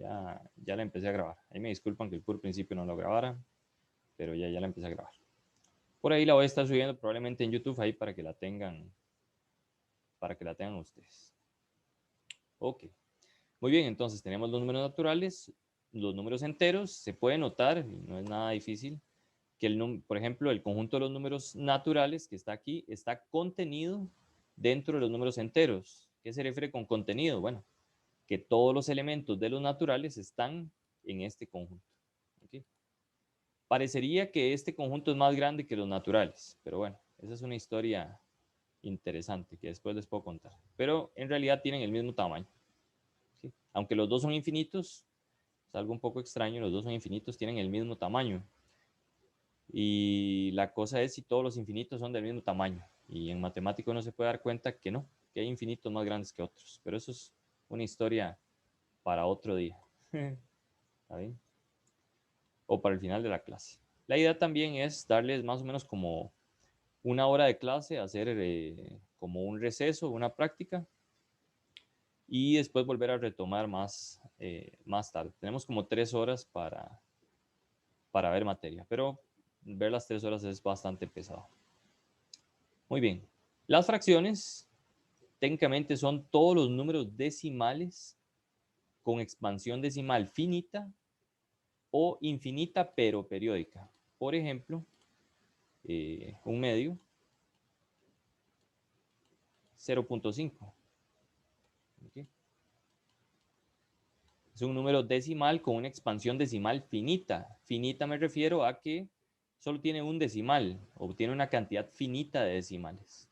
Ya la empecé a grabar. Ahí me disculpan que el puro principio no lo grabara, pero ya la empecé a grabar. Por ahí la voy a estar subiendo probablemente en YouTube ahí para que la tengan ustedes. Ok. Muy bien, entonces tenemos los números naturales, los números enteros. Se puede notar, y no es nada difícil, que por ejemplo, el conjunto de los números naturales que está aquí está contenido dentro de los números enteros. ¿Qué se refiere con contenido? Bueno, que todos los elementos de los naturales están en este conjunto. ¿Okay? Parecería que este conjunto es más grande que los naturales, pero bueno, esa es una historia interesante que después les puedo contar. Pero en realidad tienen el mismo tamaño. ¿Sí? Aunque los dos son infinitos, es algo un poco extraño, los dos son infinitos, tienen el mismo tamaño. Y la cosa es si todos los infinitos son del mismo tamaño. Y en matemático no se puede dar cuenta que no, que hay infinitos más grandes que otros. Pero eso es una historia para otro día. ¿Está bien? O para el final de la clase. La idea también es darles más o menos como una hora de clase, hacer como un receso, una práctica, y después volver a retomar más tarde. Tenemos como 3 horas para ver materia, pero ver las 3 horas es bastante pesado. Muy bien. Las fracciones técnicamente son todos los números decimales con expansión decimal finita o infinita pero periódica. Por ejemplo, un medio, 0.5. ¿Okay? Es un número decimal con una expansión decimal finita. Finita me refiero a que solo tiene un decimal o tiene una cantidad finita de decimales.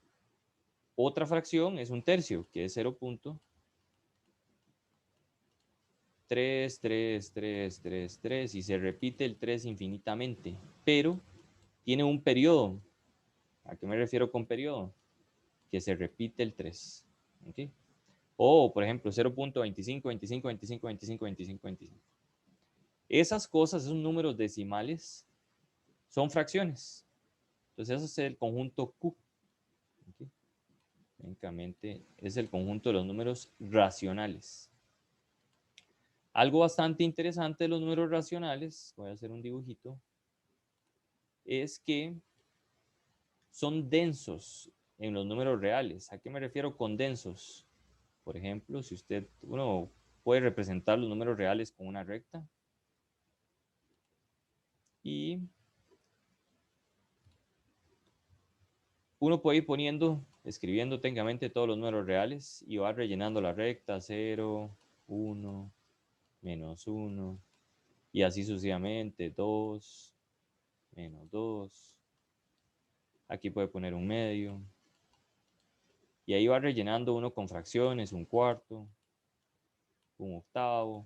Otra fracción es un tercio, que es 0.3333 y se repite el 3 infinitamente, pero tiene un periodo. ¿A qué me refiero con periodo? Que se repite el 3. ¿Okay? O, por ejemplo, 0.252525252525. Esas cosas, esos números decimales, son fracciones. Entonces, eso es el conjunto Q. ¿Okay? Técnicamente es el conjunto de los números racionales. Algo bastante interesante de los números racionales, voy a hacer un dibujito, es que son densos en los números reales. ¿A qué me refiero con densos? Por ejemplo, si uno puede representar los números reales con una recta y uno puede ir escribiendo técnicamente todos los números reales y va rellenando la recta, 0, 1, menos 1, y así sucesivamente, 2, menos 2. Aquí puede poner un medio. Y ahí va rellenando uno con fracciones, un cuarto, un octavo.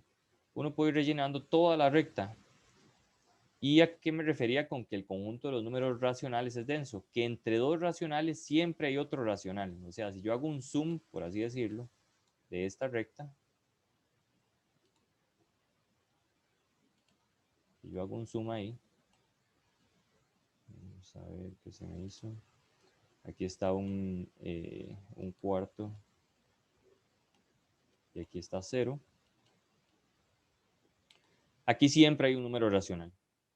Uno puede ir rellenando toda la recta. ¿Y a qué me refería con que el conjunto de los números racionales es denso? Que entre dos racionales siempre hay otro racional. O sea, si yo hago un zoom, por así decirlo, de esta recta, y yo hago un zoom ahí, vamos a ver qué se me hizo. Aquí está un cuarto y aquí está 0. Aquí siempre hay un número racional.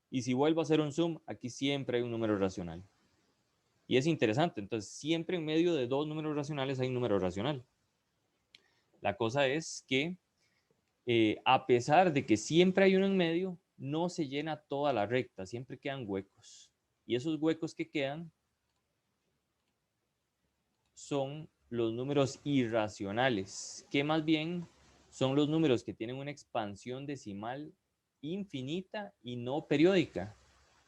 Y si vuelvo a hacer un zoom, aquí siempre hay un número racional. Y es interesante, entonces siempre en medio de dos números racionales hay un número racional. La cosa es que a pesar de que siempre hay uno en medio, no se llena toda la recta, siempre quedan huecos. Y esos huecos que quedan son los números irracionales, que más bien son los números que tienen una expansión decimal infinita y no periódica.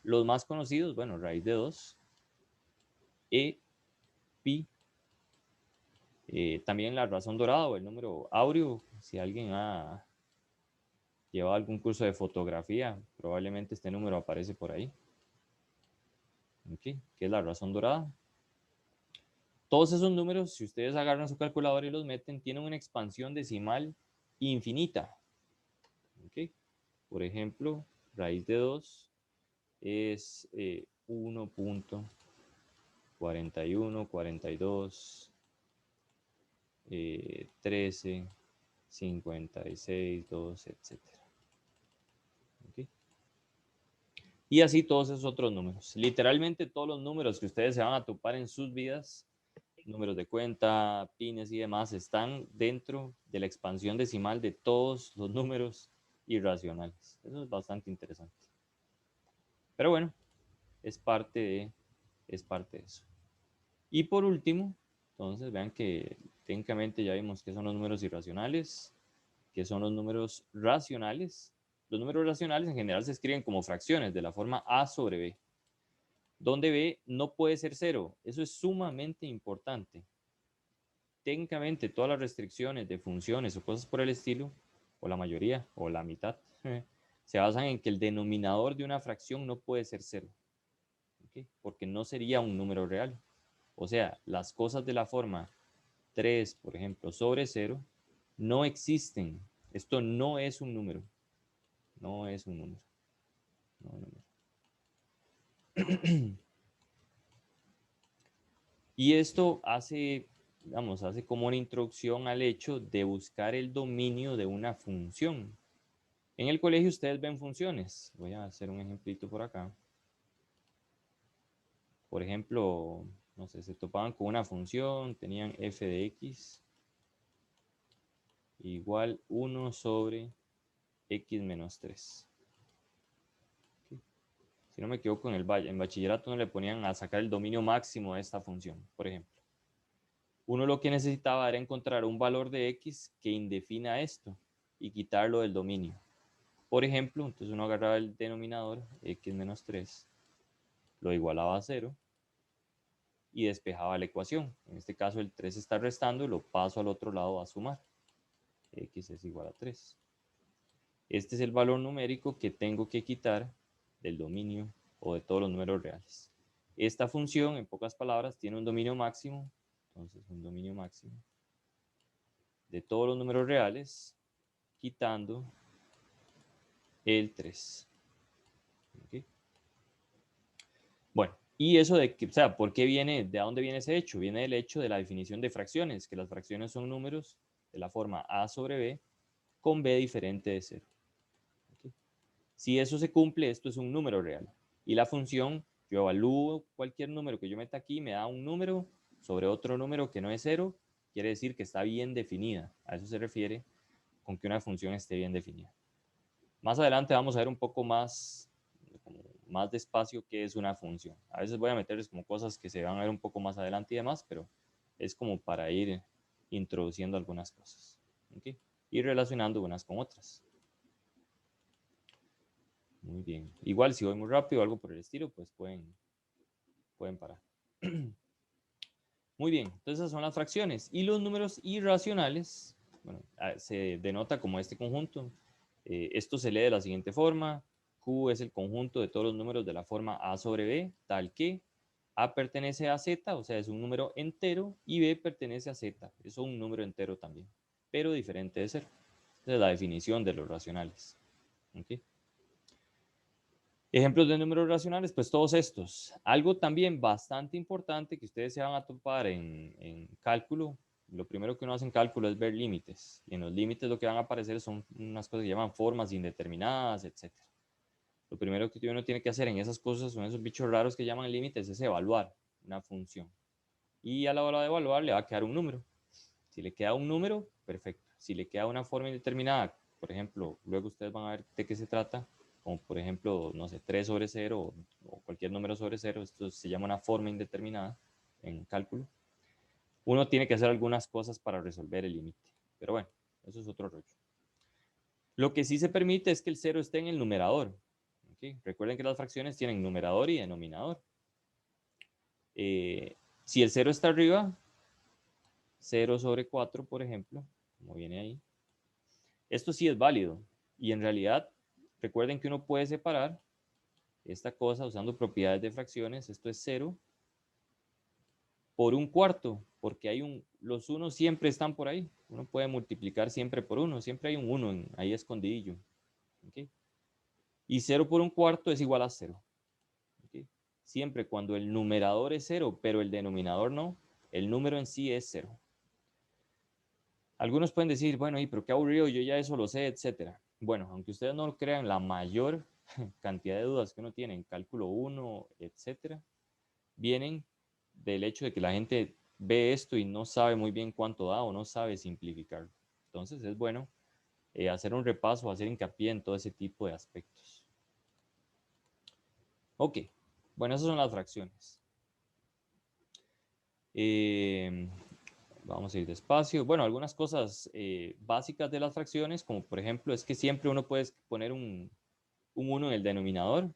Los más conocidos, bueno, raíz de 2, e, pi, también la razón dorada o el número áureo, si alguien ha llevado algún curso de fotografía, probablemente este número aparece por ahí. ¿Okay? ¿Qué es la razón dorada? Todos esos números, si ustedes agarran su calculadora y los meten, tienen una expansión decimal infinita. ¿Okay? Por ejemplo, raíz de 2 es 1.41, 42, 13, 56, 2, etcétera. ¿Okay? Y así todos esos otros números. Literalmente todos los números que ustedes se van a topar en sus vidas, números de cuenta, pines y demás, están dentro de la expansión decimal de todos los números irracionales. Eso es bastante interesante. Pero bueno, es parte de eso. Y por último, entonces vean que técnicamente ya vimos que son los números irracionales, que son los números racionales. Los números racionales en general se escriben como fracciones de la forma a sobre b, donde b no puede ser cero. Eso es sumamente importante. Técnicamente todas las restricciones de funciones o cosas por el estilo, o la mayoría, o la mitad, se basan en que el denominador de una fracción no puede ser cero, ¿okay? Porque no sería un número real. O sea, las cosas de la forma 3, por ejemplo, sobre 0, no existen. Esto no es un número. No es un número. No es un número. Y esto hace, digamos, hace como una introducción al hecho de buscar el dominio de una función. En el colegio ustedes ven funciones. Voy a hacer un ejemplito por acá. Por ejemplo, no sé, se topaban con una función, tenían f de x igual 1 sobre x menos 3. ¿Okay? Si no me equivoco, en bachillerato no le ponían a sacar el dominio máximo de esta función, por ejemplo. Uno lo que necesitaba era encontrar un valor de x que indefina esto y quitarlo del dominio. Por ejemplo, entonces uno agarraba el denominador, x menos 3, lo igualaba a 0 y despejaba la ecuación. En este caso el 3 está restando y lo paso al otro lado a sumar. X es igual a 3. Este es el valor numérico que tengo que quitar del dominio o de todos los números reales. Esta función, en pocas palabras, tiene un dominio máximo. Entonces, un dominio máximo de todos los números reales, quitando el 3. ¿Okay? Bueno, y eso de que, o sea, ¿por qué viene? ¿De dónde viene ese hecho? Viene del hecho de la definición de fracciones, que las fracciones son números de la forma a sobre b con b diferente de 0. ¿Okay? Si eso se cumple, esto es un número real. Y la función, yo evalúo cualquier número que yo meta aquí, me da un número sobre otro número que no es 0, quiere decir que está bien definida. A eso se refiere con que una función esté bien definida. Más adelante vamos a ver un poco más, más despacio qué es una función. A veces voy a meterles como cosas que se van a ver un poco más adelante y demás, pero es como para ir introduciendo algunas cosas. ¿Okay? Y relacionando unas con otras. Muy bien. Igual si voy muy rápido o algo por el estilo, pues pueden parar. Muy bien, entonces esas son las fracciones. Y los números irracionales, bueno, se denota como este conjunto. Esto se lee de la siguiente forma. Q es el conjunto de todos los números de la forma A sobre B, tal que A pertenece a Z, o sea, es un número entero, y B pertenece a Z, es un número entero también, pero diferente de 0. Esa es la definición de los racionales. ¿Okay? Ejemplos de números racionales, pues todos estos. Algo también bastante importante que ustedes se van a topar en cálculo. Lo primero que uno hace en cálculo es ver límites. Y en los límites lo que van a aparecer son unas cosas que llaman formas indeterminadas, etc. Lo primero que uno tiene que hacer en esas cosas, son esos bichos raros que llaman límites, es evaluar una función. Y a la hora de evaluar le va a quedar un número. Si le queda un número, perfecto. Si le queda una forma indeterminada, por ejemplo, luego ustedes van a ver de qué se trata, como por ejemplo, no sé, 3 sobre 0 o cualquier número sobre 0, esto se llama una forma indeterminada en cálculo. Uno tiene que hacer algunas cosas para resolver el límite, pero bueno, eso es otro rollo. Lo que sí se permite es que el 0 esté en el numerador. ¿Okay? Recuerden que las fracciones tienen numerador y denominador. Si el 0 está arriba, 0 sobre 4, por ejemplo, como viene ahí, esto sí es válido. Y en realidad, recuerden que uno puede separar esta cosa usando propiedades de fracciones. Esto es 0 por un cuarto, porque los unos siempre están por ahí. Uno puede multiplicar siempre por 1. Siempre hay un 1 ahí escondidillo. ¿Okay? Y 0 por un cuarto es igual a 0. ¿Okay? Siempre cuando el numerador es 0, pero el denominador no, el número en sí es 0. Algunos pueden decir, bueno, pero qué aburrido, yo ya eso lo sé, etcétera. Bueno, aunque ustedes no lo crean, la mayor cantidad de dudas que uno tiene en cálculo 1, etcétera, vienen del hecho de que la gente ve esto y no sabe muy bien cuánto da o no sabe simplificarlo. Entonces es bueno hacer un repaso, hacer hincapié en todo ese tipo de aspectos. Ok, bueno, esas son las fracciones. Vamos a ir despacio. Bueno, algunas cosas básicas de las fracciones, como por ejemplo, es que siempre uno puede poner un 1 en el denominador,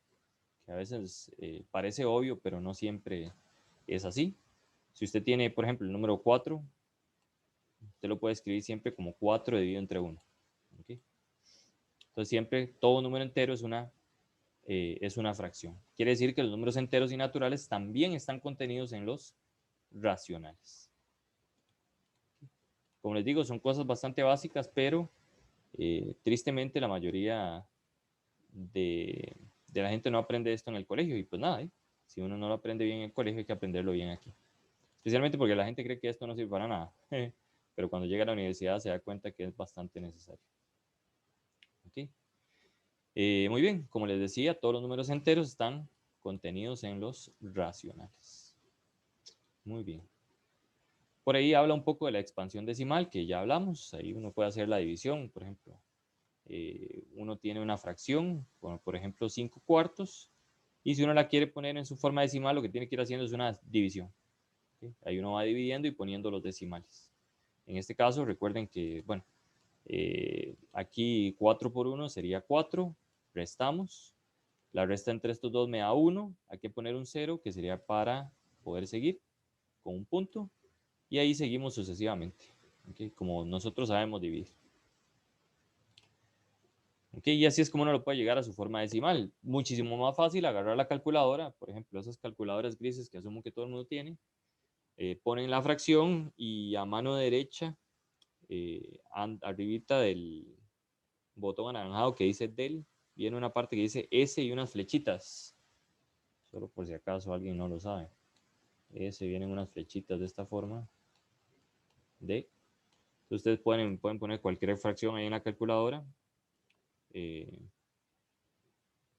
que a veces parece obvio, pero no siempre es así. Si usted tiene, por ejemplo, el número 4, usted lo puede escribir siempre como 4 dividido entre 1. ¿Okay? Entonces, siempre todo número entero es una fracción. Quiere decir que los números enteros y naturales también están contenidos en los racionales. Como les digo, son cosas bastante básicas, pero tristemente la mayoría de la gente no aprende esto en el colegio. Y pues nada, si uno no lo aprende bien en el colegio, hay que aprenderlo bien aquí. Especialmente porque la gente cree que esto no sirve para nada. Pero cuando llega a la universidad se da cuenta que es bastante necesario. ¿Okay? Muy bien, como les decía, todos los números enteros están contenidos en los racionales. Muy bien. Por ahí habla un poco de la expansión decimal, que ya hablamos. Ahí uno puede hacer la división, por ejemplo. Uno tiene una fracción, por ejemplo 5 cuartos, y si uno la quiere poner en su forma decimal, lo que tiene que ir haciendo es una división. ¿Okay? Ahí uno va dividiendo y poniendo los decimales. En este caso, recuerden que, bueno, aquí 4 por 1 sería 4, restamos, la resta entre estos dos me da 1, hay que poner un 0 que sería para poder seguir con un punto, y ahí seguimos sucesivamente, ¿okay? Como nosotros sabemos dividir. ¿Okay? Y así es como uno lo puede llegar a su forma decimal. Muchísimo más fácil agarrar la calculadora, por ejemplo, esas calculadoras grises que asumo que todo el mundo tiene, ponen la fracción y a mano derecha, arribita del botón anaranjado que dice del, viene una parte que dice S y unas flechitas. Solo por si acaso alguien no lo sabe. S vienen unas flechitas de esta forma. D. Ustedes pueden poner cualquier fracción ahí en la calculadora.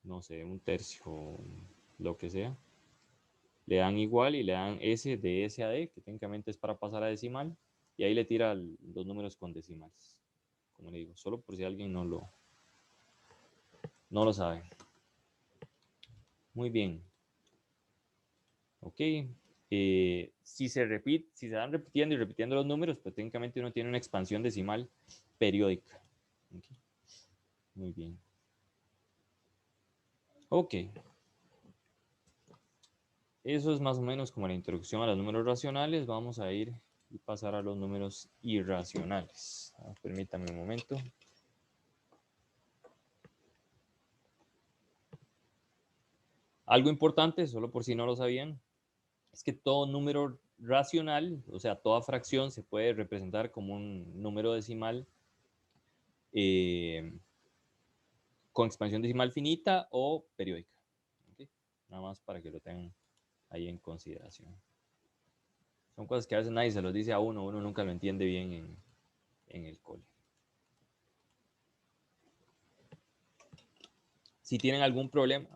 No sé, un tercio, lo que sea. Le dan igual y le dan S de S a D, que técnicamente es para pasar a decimal. Y ahí le tira los números con decimales. Como le digo, solo por si alguien no lo sabe. Muy bien. Ok. Si se van repitiendo y repitiendo los números, pues técnicamente uno tiene una expansión decimal periódica. Okay. Muy bien. Ok. Eso es más o menos como la introducción a los números racionales. Vamos a ir y pasar a los números irracionales. Permítanme un momento. Algo importante, solo por si no lo sabían, es que todo número racional, o sea, toda fracción se puede representar como un número decimal con expansión decimal finita o periódica. ¿Okay? Nada más para que lo tengan ahí en consideración. Son cosas que a veces nadie se los dice a uno nunca lo entiende bien en el cole. Si tienen algún problema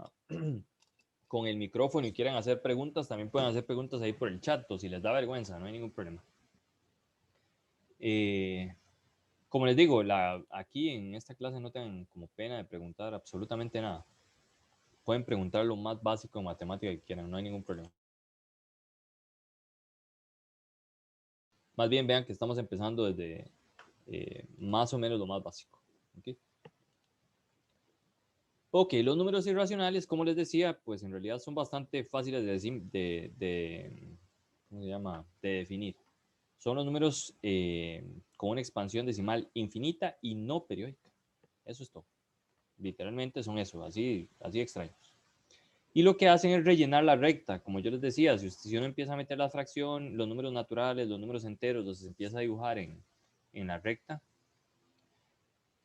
con el micrófono y quieren hacer preguntas, también pueden hacer preguntas ahí por el chat, o si les da vergüenza, no hay ningún problema. Como les digo, aquí en esta clase no tengan como pena de preguntar absolutamente nada. Pueden preguntar lo más básico de matemática que quieran, no hay ningún problema. Más bien vean que estamos empezando desde más o menos lo más básico. ¿Okay? Ok, los números irracionales, como les decía, pues en realidad son bastante fáciles ¿cómo se llama? De definir. Son los números con una expansión decimal infinita y no periódica. Eso es todo. Literalmente son eso, así extraños. Y lo que hacen es rellenar la recta. Como yo les decía, si uno empieza a meter la fracción, los números naturales, los números enteros, los empieza a dibujar en la recta,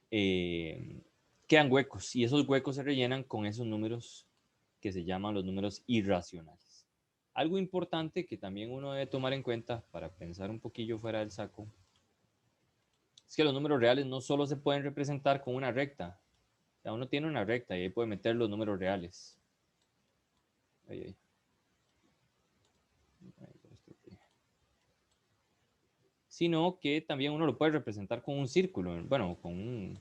quedan huecos. Y esos huecos se rellenan con esos números que se llaman los números irracionales. Algo importante que también uno debe tomar en cuenta para pensar un poquillo fuera del saco Es que los números reales no solo se pueden representar con una recta. O sea, uno tiene una recta y ahí puede meter los números reales. Ahí, ahí. Sino que también uno lo puede representar con un círculo. Bueno, con un...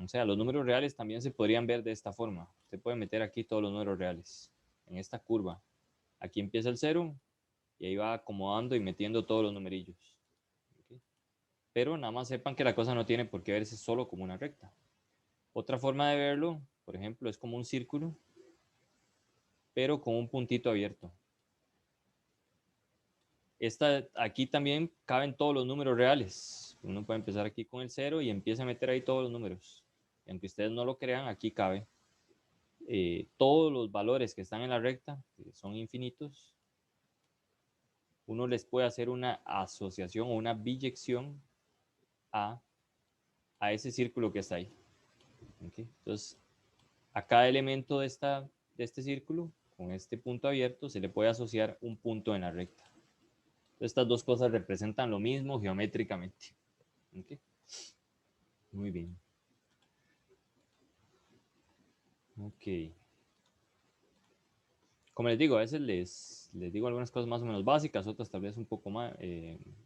O sea, los números reales también se podrían ver de esta forma. Usted puede meter aquí todos los números reales en esta curva. Aquí empieza el 0 y ahí va acomodando y metiendo todos los numerillos. ¿Okay? Pero nada más sepan que la cosa no tiene por qué verse solo como una recta. Otra forma de verlo, por ejemplo, es como un círculo, pero con un puntito abierto. Aquí también caben todos los números reales. Uno puede empezar aquí con el 0 y empieza a meter ahí todos los números. Y aunque ustedes no lo crean, aquí cabe todos los valores que están en la recta, que son infinitos. Uno les puede hacer una asociación o una biyección a ese círculo que está ahí. ¿Okay? Entonces, a cada elemento de este círculo, con este punto abierto, se le puede asociar un punto en la recta. Estas dos cosas representan lo mismo geométricamente. ¿Okay? Muy bien. Ok. Como les digo, a veces les digo algunas cosas más o menos básicas, otras tal vez un poco más,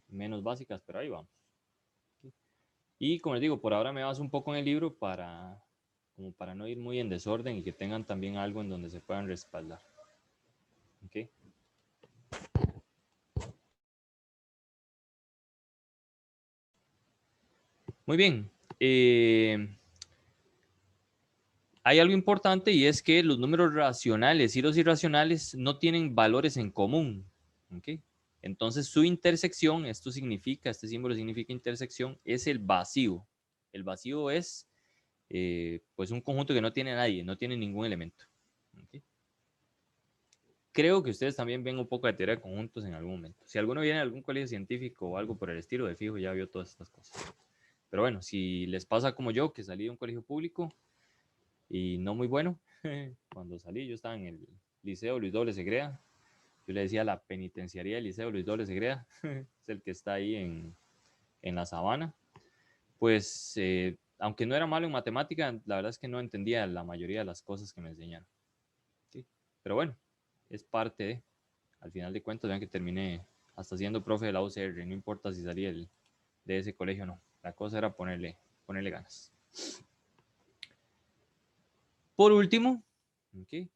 menos básicas, pero ahí vamos. Okay. Y como les digo, por ahora me baso un poco en el libro como para no ir muy en desorden y que tengan también algo en donde se puedan respaldar. Okay. Muy bien. Hay algo importante y es que los números racionales y los irracionales no tienen valores en común. ¿Okay? Entonces su intersección, este símbolo significa intersección, es el vacío. El vacío es pues un conjunto que no tiene nadie, no tiene ningún elemento. ¿Okay? Creo que ustedes también ven un poco de teoría de conjuntos en algún momento. Si alguno viene de algún colegio científico o algo por el estilo, de fijo ya vio todas estas cosas. Pero bueno, si les pasa como yo, que salí de un colegio público y no muy bueno, cuando salí yo estaba en el Liceo Luis Doble Segrea. Yo le decía la penitenciaría del Liceo Luis Doble Segrea, es el que está ahí en la Sabana. Pues, aunque no era malo en matemática, la verdad es que no entendía la mayoría de las cosas que me enseñaron. ¿Sí? Pero bueno, es parte de, al final de cuentas, vean que terminé hasta siendo profe de la UCR, no importa si salí de ese colegio o no. La cosa era ponerle ganas. Por último, okay,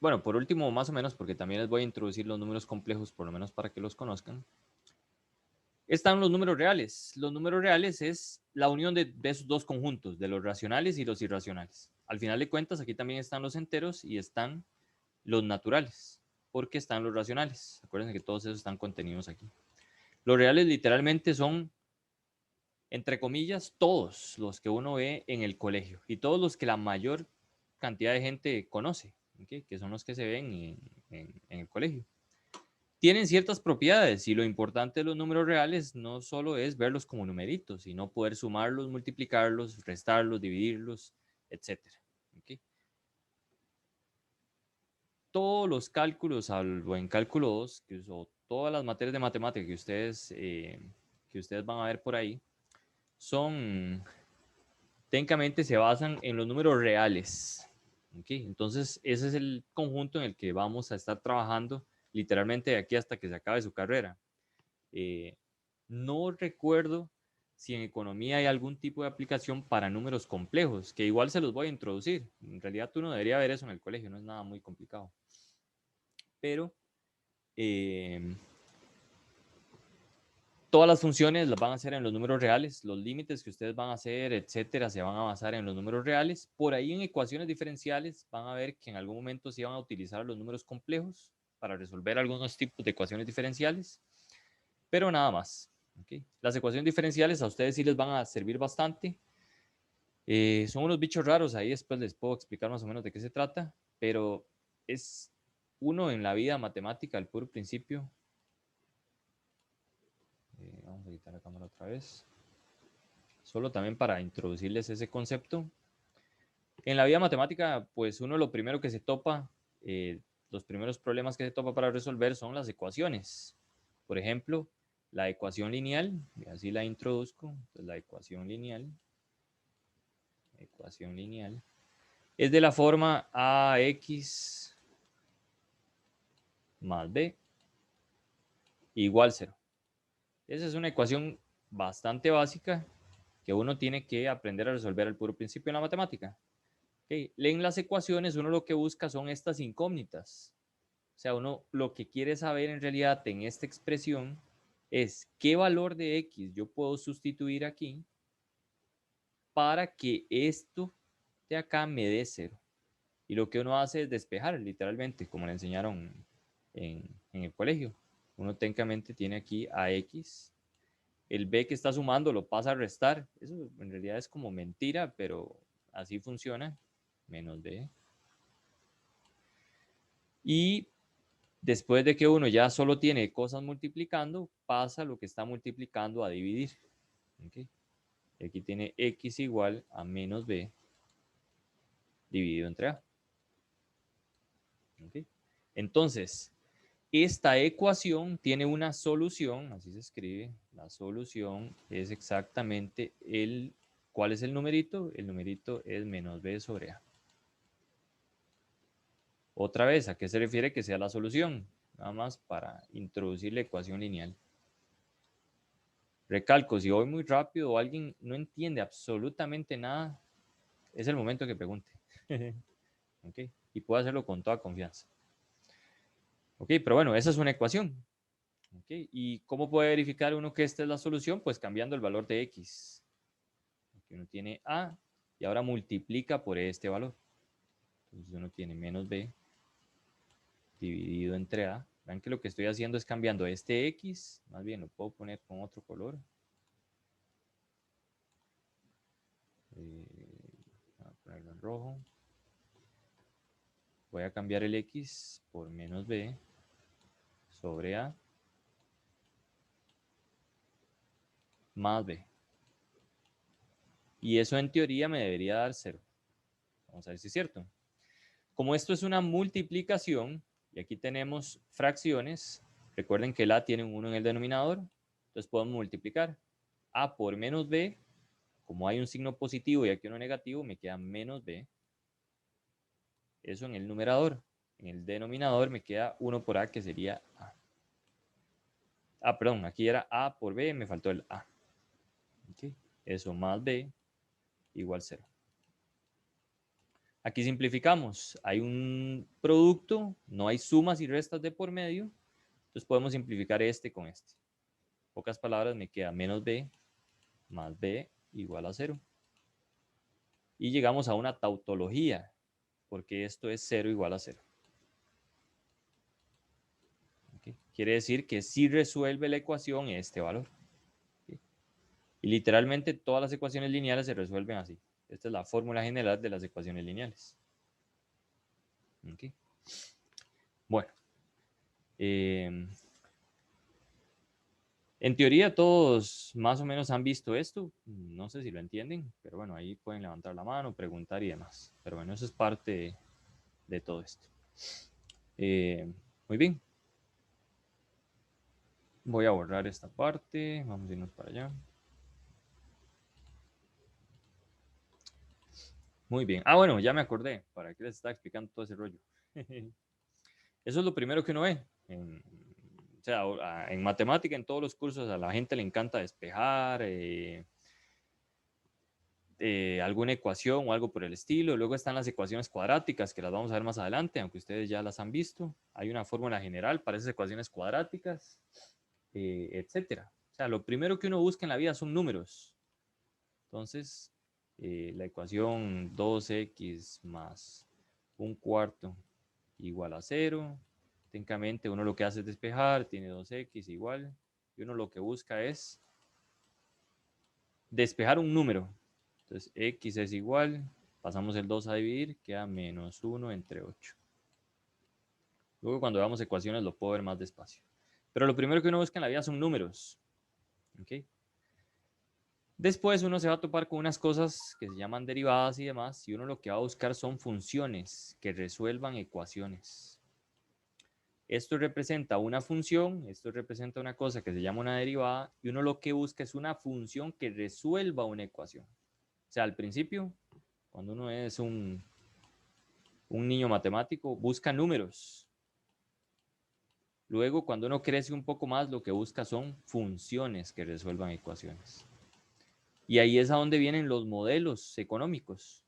bueno, por último, más o menos, porque también les voy a introducir los números complejos, por lo menos para que los conozcan. Están los números reales. Los números reales es la unión de esos dos conjuntos, de los racionales y los irracionales. Al final de cuentas, aquí también están los enteros y están los naturales, porque están los racionales. Acuérdense que todos esos están contenidos aquí. Los reales literalmente son, entre comillas, todos los que uno ve en el colegio y todos los que la mayor cantidad de gente conoce, ¿okay? Que son los que se ven en el colegio. Tienen ciertas propiedades y lo importante de los números reales no solo es verlos como numeritos, sino poder sumarlos, multiplicarlos, restarlos, dividirlos, etc. ¿Okay? Todos los cálculos, salvo en cálculo 2, o todas las materias de matemática que ustedes van a ver por ahí, técnicamente se basan en los números reales. ¿Okay? Entonces, ese es el conjunto en el que vamos a estar trabajando literalmente de aquí hasta que se acabe su carrera. No recuerdo si en economía hay algún tipo de aplicación para números complejos, que igual se los voy a introducir. En realidad tú no deberías ver eso en el colegio, no es nada muy complicado. Pero todas las funciones las van a hacer en los números reales, los límites que ustedes van a hacer, etcétera, se van a basar en los números reales. Por ahí en ecuaciones diferenciales van a ver que en algún momento se van a utilizar los números complejos para resolver algunos tipos de ecuaciones diferenciales, pero nada más. ¿Okay? Las ecuaciones diferenciales a ustedes sí les van a servir bastante. Son unos bichos raros, ahí después les puedo explicar más o menos de qué se trata, pero es uno en la vida matemática, al puro principio. Vamos a quitar la cámara otra vez. Solo también para introducirles ese concepto. En la vida matemática, pues uno lo primero que se topa, los primeros problemas que se topa para resolver son las ecuaciones. Por ejemplo, la ecuación lineal, y así la introduzco. Entonces, la ecuación lineal es de la forma ax más b igual 0. Esa es una ecuación bastante básica que uno tiene que aprender a resolver al puro principio en la matemática. Okay. En las ecuaciones uno lo que busca son estas incógnitas. O sea, uno lo que quiere saber en realidad en esta expresión es qué valor de x yo puedo sustituir aquí para que esto de acá me dé 0. Y lo que uno hace es despejar, literalmente, como le enseñaron en el colegio. Uno técnicamente tiene aquí a x. El b que está sumando lo pasa a restar. Eso en realidad es como mentira, pero así funciona. Menos b. Y después de que uno ya solo tiene cosas multiplicando, pasa lo que está multiplicando a dividir. ¿Okay? Aquí tiene x igual a menos b dividido entre a. ¿Okay? Entonces, esta ecuación tiene una solución, así se escribe. La solución es exactamente ¿cuál es el numerito? El numerito es menos b sobre a. Otra vez, ¿a qué se refiere que sea la solución? Nada más para introducir la ecuación lineal. Recalco, si voy muy rápido o alguien no entiende absolutamente nada, es el momento que pregunte. ¿Okay? Y puedo hacerlo con toda confianza. Ok, pero bueno, esa es una ecuación. Okay. ¿Y cómo puede verificar uno que esta es la solución? Pues cambiando el valor de x. Aquí uno tiene a y ahora multiplica por este valor. Entonces uno tiene menos b dividido entre a. Vean que lo que estoy haciendo es cambiando este x, más bien lo puedo poner con otro color. Voy a ponerlo en rojo. Voy a cambiar el x por menos b sobre a más b. Y eso en teoría me debería dar 0. Vamos a ver si es cierto. Como esto es una multiplicación, y aquí tenemos fracciones, recuerden que el a tiene un 1 en el denominador, entonces podemos multiplicar a por menos b, como hay un signo positivo y aquí uno negativo, me queda menos b. Eso en el numerador. En el denominador me queda 1 por a, que sería a. Ah, perdón, aquí era a por b, me faltó el a. Okay. Eso más b igual 0. Aquí simplificamos. Hay un producto, no hay sumas y restas de por medio. Entonces podemos simplificar este con este. En pocas palabras, me queda menos b más b igual a 0. Y llegamos a una tautología, porque esto es 0 igual a 0. ¿Okay? Quiere decir que sí resuelve la ecuación este valor. ¿Okay? Y literalmente todas las ecuaciones lineales se resuelven así. Esta es la fórmula general de las ecuaciones lineales. ¿Okay? Bueno. En teoría todos más o menos han visto esto, no sé si lo entienden, pero bueno, ahí pueden levantar la mano, preguntar y demás. Pero bueno, eso es parte de todo esto. Muy bien. Voy a borrar esta parte, vamos a irnos para allá. Muy bien. Ah, bueno, ya me acordé, para qué les estaba explicando todo ese rollo. Eso es lo primero que uno ve. O sea, en matemática, en todos los cursos, a la gente le encanta despejar, alguna ecuación o algo por el estilo. Luego están las ecuaciones cuadráticas, que las vamos a ver más adelante, aunque ustedes ya las han visto. Hay una fórmula general para esas ecuaciones cuadráticas, etcétera. O sea, lo primero que uno busca en la vida son números. Entonces, la ecuación 2x más 1/4 igual a 0. Técnicamente uno lo que hace es despejar, tiene 2x igual, y uno lo que busca es despejar un número. Entonces, x es igual, pasamos el 2 a dividir, queda menos 1 entre 8. Luego cuando veamos ecuaciones lo puedo ver más despacio. Pero lo primero que uno busca en la vida son números. ¿Okay? Después uno se va a topar con unas cosas que se llaman derivadas y demás, y uno lo que va a buscar son funciones que resuelvan ecuaciones. Esto representa una función, esto representa una cosa que se llama una derivada, y uno lo que busca es una función que resuelva una ecuación. O sea, al principio, cuando uno es un niño matemático, busca números. Luego, cuando uno crece un poco más, lo que busca son funciones que resuelvan ecuaciones. Y ahí es a donde vienen los modelos económicos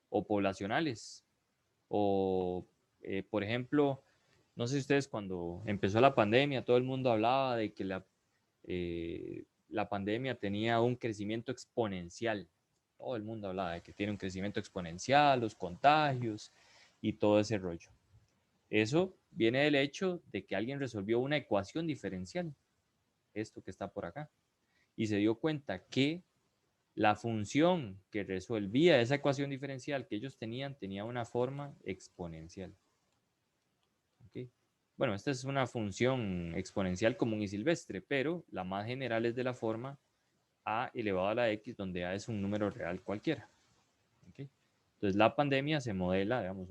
o poblacionales. O, por ejemplo, no sé si ustedes cuando empezó la pandemia, todo el mundo hablaba de que la pandemia tenía un crecimiento exponencial. Todo el mundo hablaba de que tiene un crecimiento exponencial, los contagios y todo ese rollo. Eso viene del hecho de que alguien resolvió una ecuación diferencial, esto que está por acá, y se dio cuenta que la función que resolvía esa ecuación diferencial que ellos tenían tenía una forma exponencial. ¿Okay? Bueno, esta es una función exponencial común y silvestre, pero la más general es de la forma a elevado a la x, donde a es un número real cualquiera. ¿Okay? Entonces la pandemia se modela, digamos,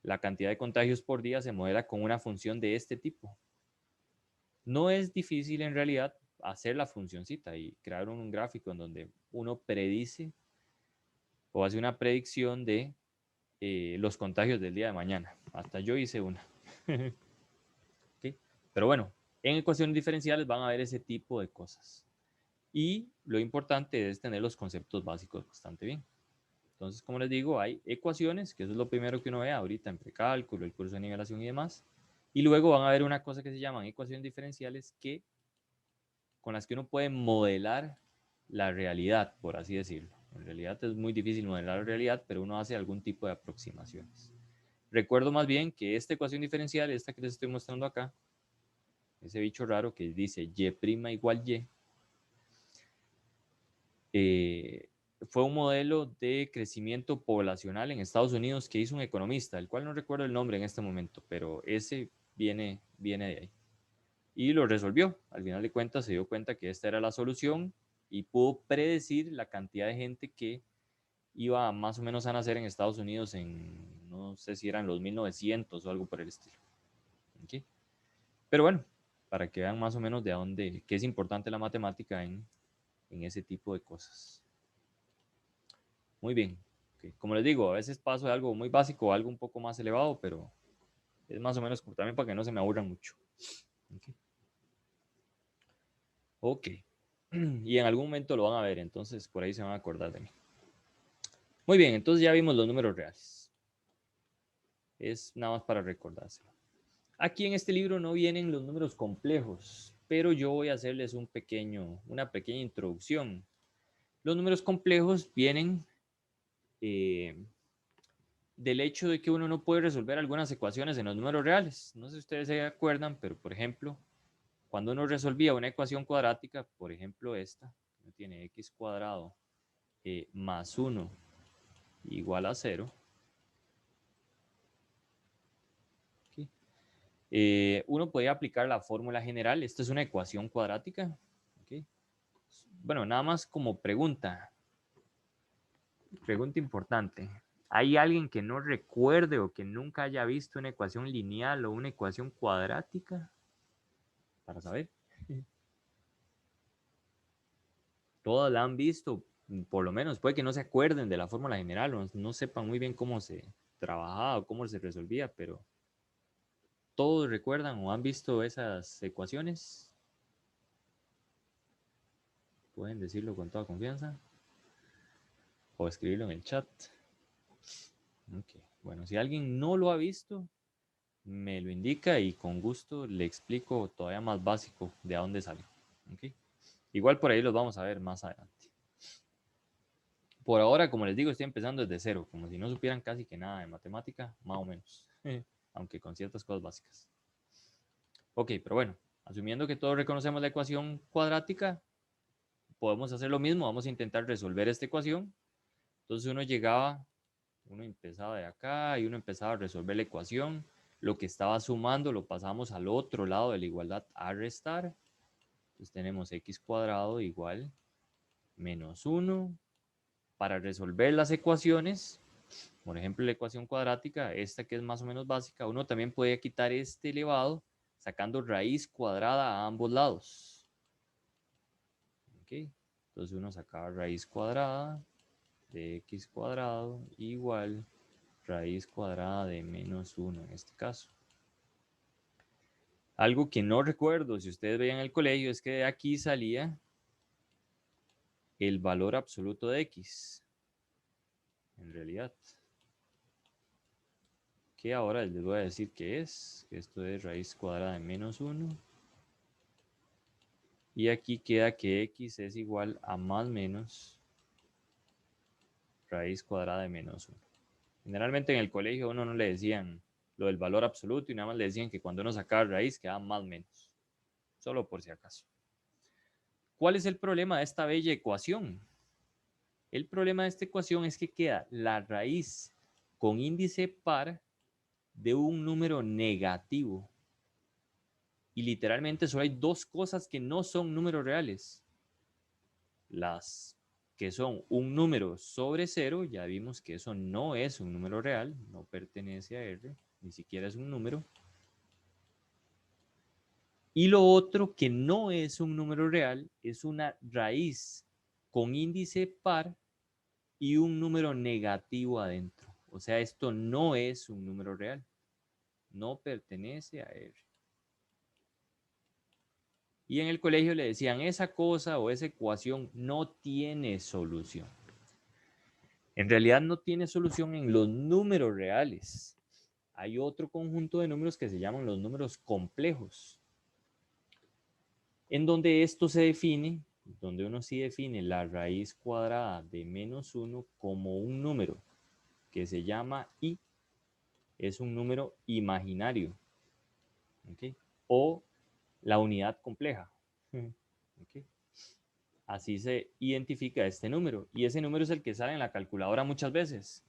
la cantidad de contagios por día se modela con una función de este tipo. No es difícil en realidad hacer la funcioncita y crear un gráfico en donde uno predice o hace una predicción de los contagios del día de mañana. Hasta yo hice una. ¿Okay? Pero bueno, en ecuaciones diferenciales van a ver ese tipo de cosas. Y lo importante es tener los conceptos básicos bastante bien. Entonces, como les digo, hay ecuaciones, que eso es lo primero que uno ve ahorita en precálculo, el curso de nivelación y demás. Y luego van a ver una cosa que se llaman ecuaciones diferenciales con las que uno puede modelar la realidad, por así decirlo. En realidad es muy difícil modelar la realidad, pero uno hace algún tipo de aproximaciones. Recuerdo más bien que esta ecuación diferencial, esta que les estoy mostrando acá, ese bicho raro que dice y' igual y, fue un modelo de crecimiento poblacional en Estados Unidos que hizo un economista, el cual no recuerdo el nombre en este momento, pero ese viene de ahí. Y lo resolvió. Al final de cuentas se dio cuenta que esta era la solución y pudo predecir la cantidad de gente que iba más o menos a nacer en Estados Unidos en, no sé si eran los 1900 o algo por el estilo. ¿Okay? Pero bueno, para que vean más o menos de dónde, qué es importante la matemática en ese tipo de cosas. Muy bien. Okay. Como les digo, a veces paso de algo muy básico a algo un poco más elevado, pero es más o menos como también para que no se me aburran mucho. Okay. Ok. Y en algún momento lo van a ver, entonces por ahí se van a acordar de mí. Muy bien, entonces ya vimos los números reales. Es nada más para recordárselo. Aquí en este libro no vienen los números complejos, pero yo voy a hacerles una pequeña introducción. Los números complejos vienen del hecho de que uno no puede resolver algunas ecuaciones en los números reales. No sé si ustedes se acuerdan, pero por ejemplo, cuando uno resolvía una ecuación cuadrática, por ejemplo esta, que tiene x cuadrado más 1 igual a 0, ¿okay? Uno podía aplicar la fórmula general. Esta es una ecuación cuadrática. ¿Okay? Bueno, nada más como pregunta importante. ¿Hay alguien que no recuerde o que nunca haya visto una ecuación lineal o una ecuación cuadrática? Para saber. Todas la han visto, por lo menos. Puede que no se acuerden de la fórmula general o no sepan muy bien cómo se trabajaba o cómo se resolvía, pero todos recuerdan o han visto esas ecuaciones. Pueden decirlo con toda confianza o escribirlo en el chat. Okay. Bueno, si alguien no lo ha visto, me lo indica y con gusto le explico todavía más básico de a dónde sale. ¿Okay? Igual por ahí los vamos a ver más adelante. Por ahora, como les digo, estoy empezando desde cero, como si no supieran casi que nada de matemática, más o menos, aunque con ciertas cosas básicas. Ok, pero bueno, asumiendo que todos reconocemos la ecuación cuadrática, podemos hacer lo mismo, vamos a intentar resolver esta ecuación. Entonces uno empezaba de acá y uno empezaba a resolver la ecuación. Lo que estaba sumando lo pasamos al otro lado de la igualdad a restar. Entonces tenemos x cuadrado igual menos 1. Para resolver las ecuaciones, Por ejemplo, la ecuación cuadrática, esta que es más o menos básica, uno también puede quitar este elevado sacando raíz cuadrada a ambos lados. ¿Okay? Entonces uno sacaba raíz cuadrada de x cuadrado igual raíz cuadrada de menos 1 en este caso. Algo que no recuerdo, si ustedes veían en el colegio, es que de aquí salía el valor absoluto de x, en realidad. Que ahora les voy a decir que esto es raíz cuadrada de menos 1. Y aquí queda que x es igual a más menos raíz cuadrada de menos 1. Generalmente en el colegio a uno no le decían lo del valor absoluto y nada más le decían que cuando uno sacaba raíz quedaba más menos. Solo por si acaso. ¿Cuál es el problema de esta bella ecuación? El problema de esta ecuación es que queda la raíz con índice par de un número negativo. Y literalmente solo hay dos cosas que no son números reales. Las que son un número sobre 0, ya vimos que eso no es un número real, no pertenece a R, ni siquiera es un número. Y lo otro que no es un número real es una raíz con índice par y un número negativo adentro. O sea, esto no es un número real, no pertenece a R. Y en el colegio le decían, esa cosa o esa ecuación no tiene solución. En realidad no tiene solución en los números reales. Hay otro conjunto de números que se llaman los números complejos, en donde esto se define, donde uno sí define la raíz cuadrada de menos 1 como un número que se llama i, es un número imaginario, ¿okay? O la unidad compleja. ¿Okay? Así se identifica este número. Y ese número es el que sale en la calculadora muchas veces.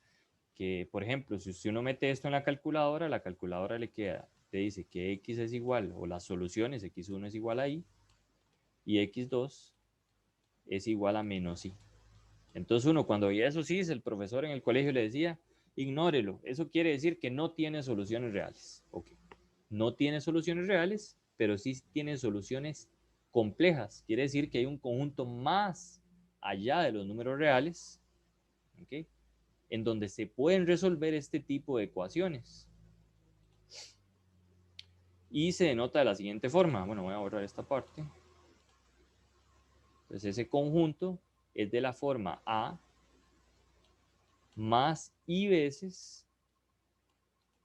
Que, por ejemplo, si usted no mete esto en la calculadora le queda, te dice que x es igual, o las soluciones, x1 es igual a y x2 es igual a menos i. Entonces uno cuando veía eso sí, el profesor en el colegio le decía, ignórelo, eso quiere decir que no tiene soluciones reales. Ok, no tiene soluciones reales, pero sí tiene soluciones complejas. Quiere decir que hay un conjunto más allá de los números reales, ¿okay? En donde se pueden resolver este tipo de ecuaciones. Y se denota de la siguiente forma. Bueno, voy a borrar esta parte. Entonces ese conjunto es de la forma A más I veces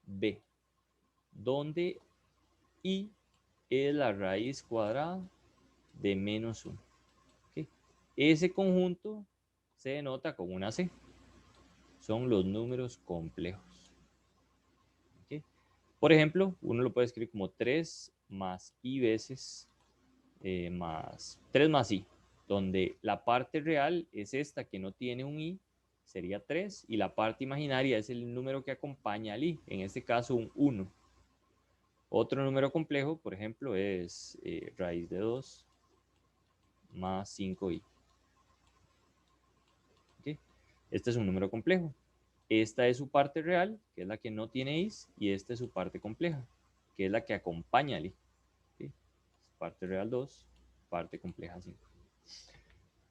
B, donde I es la raíz cuadrada de menos 1. ¿Okay? Ese conjunto se denota con una C. Son los números complejos. ¿Okay? Por ejemplo, uno lo puede escribir como 3 más I veces más 3 más I, donde la parte real es esta que no tiene un I, sería 3, y la parte imaginaria es el número que acompaña al I, en este caso un 1. Otro número complejo, por ejemplo, es raíz de 2 más 5i. ¿Okay? Este es un número complejo. Esta es su parte real, que es la que no tiene i's, y esta es su parte compleja, que es la que acompaña al i. ¿Okay? Parte real 2, parte compleja 5.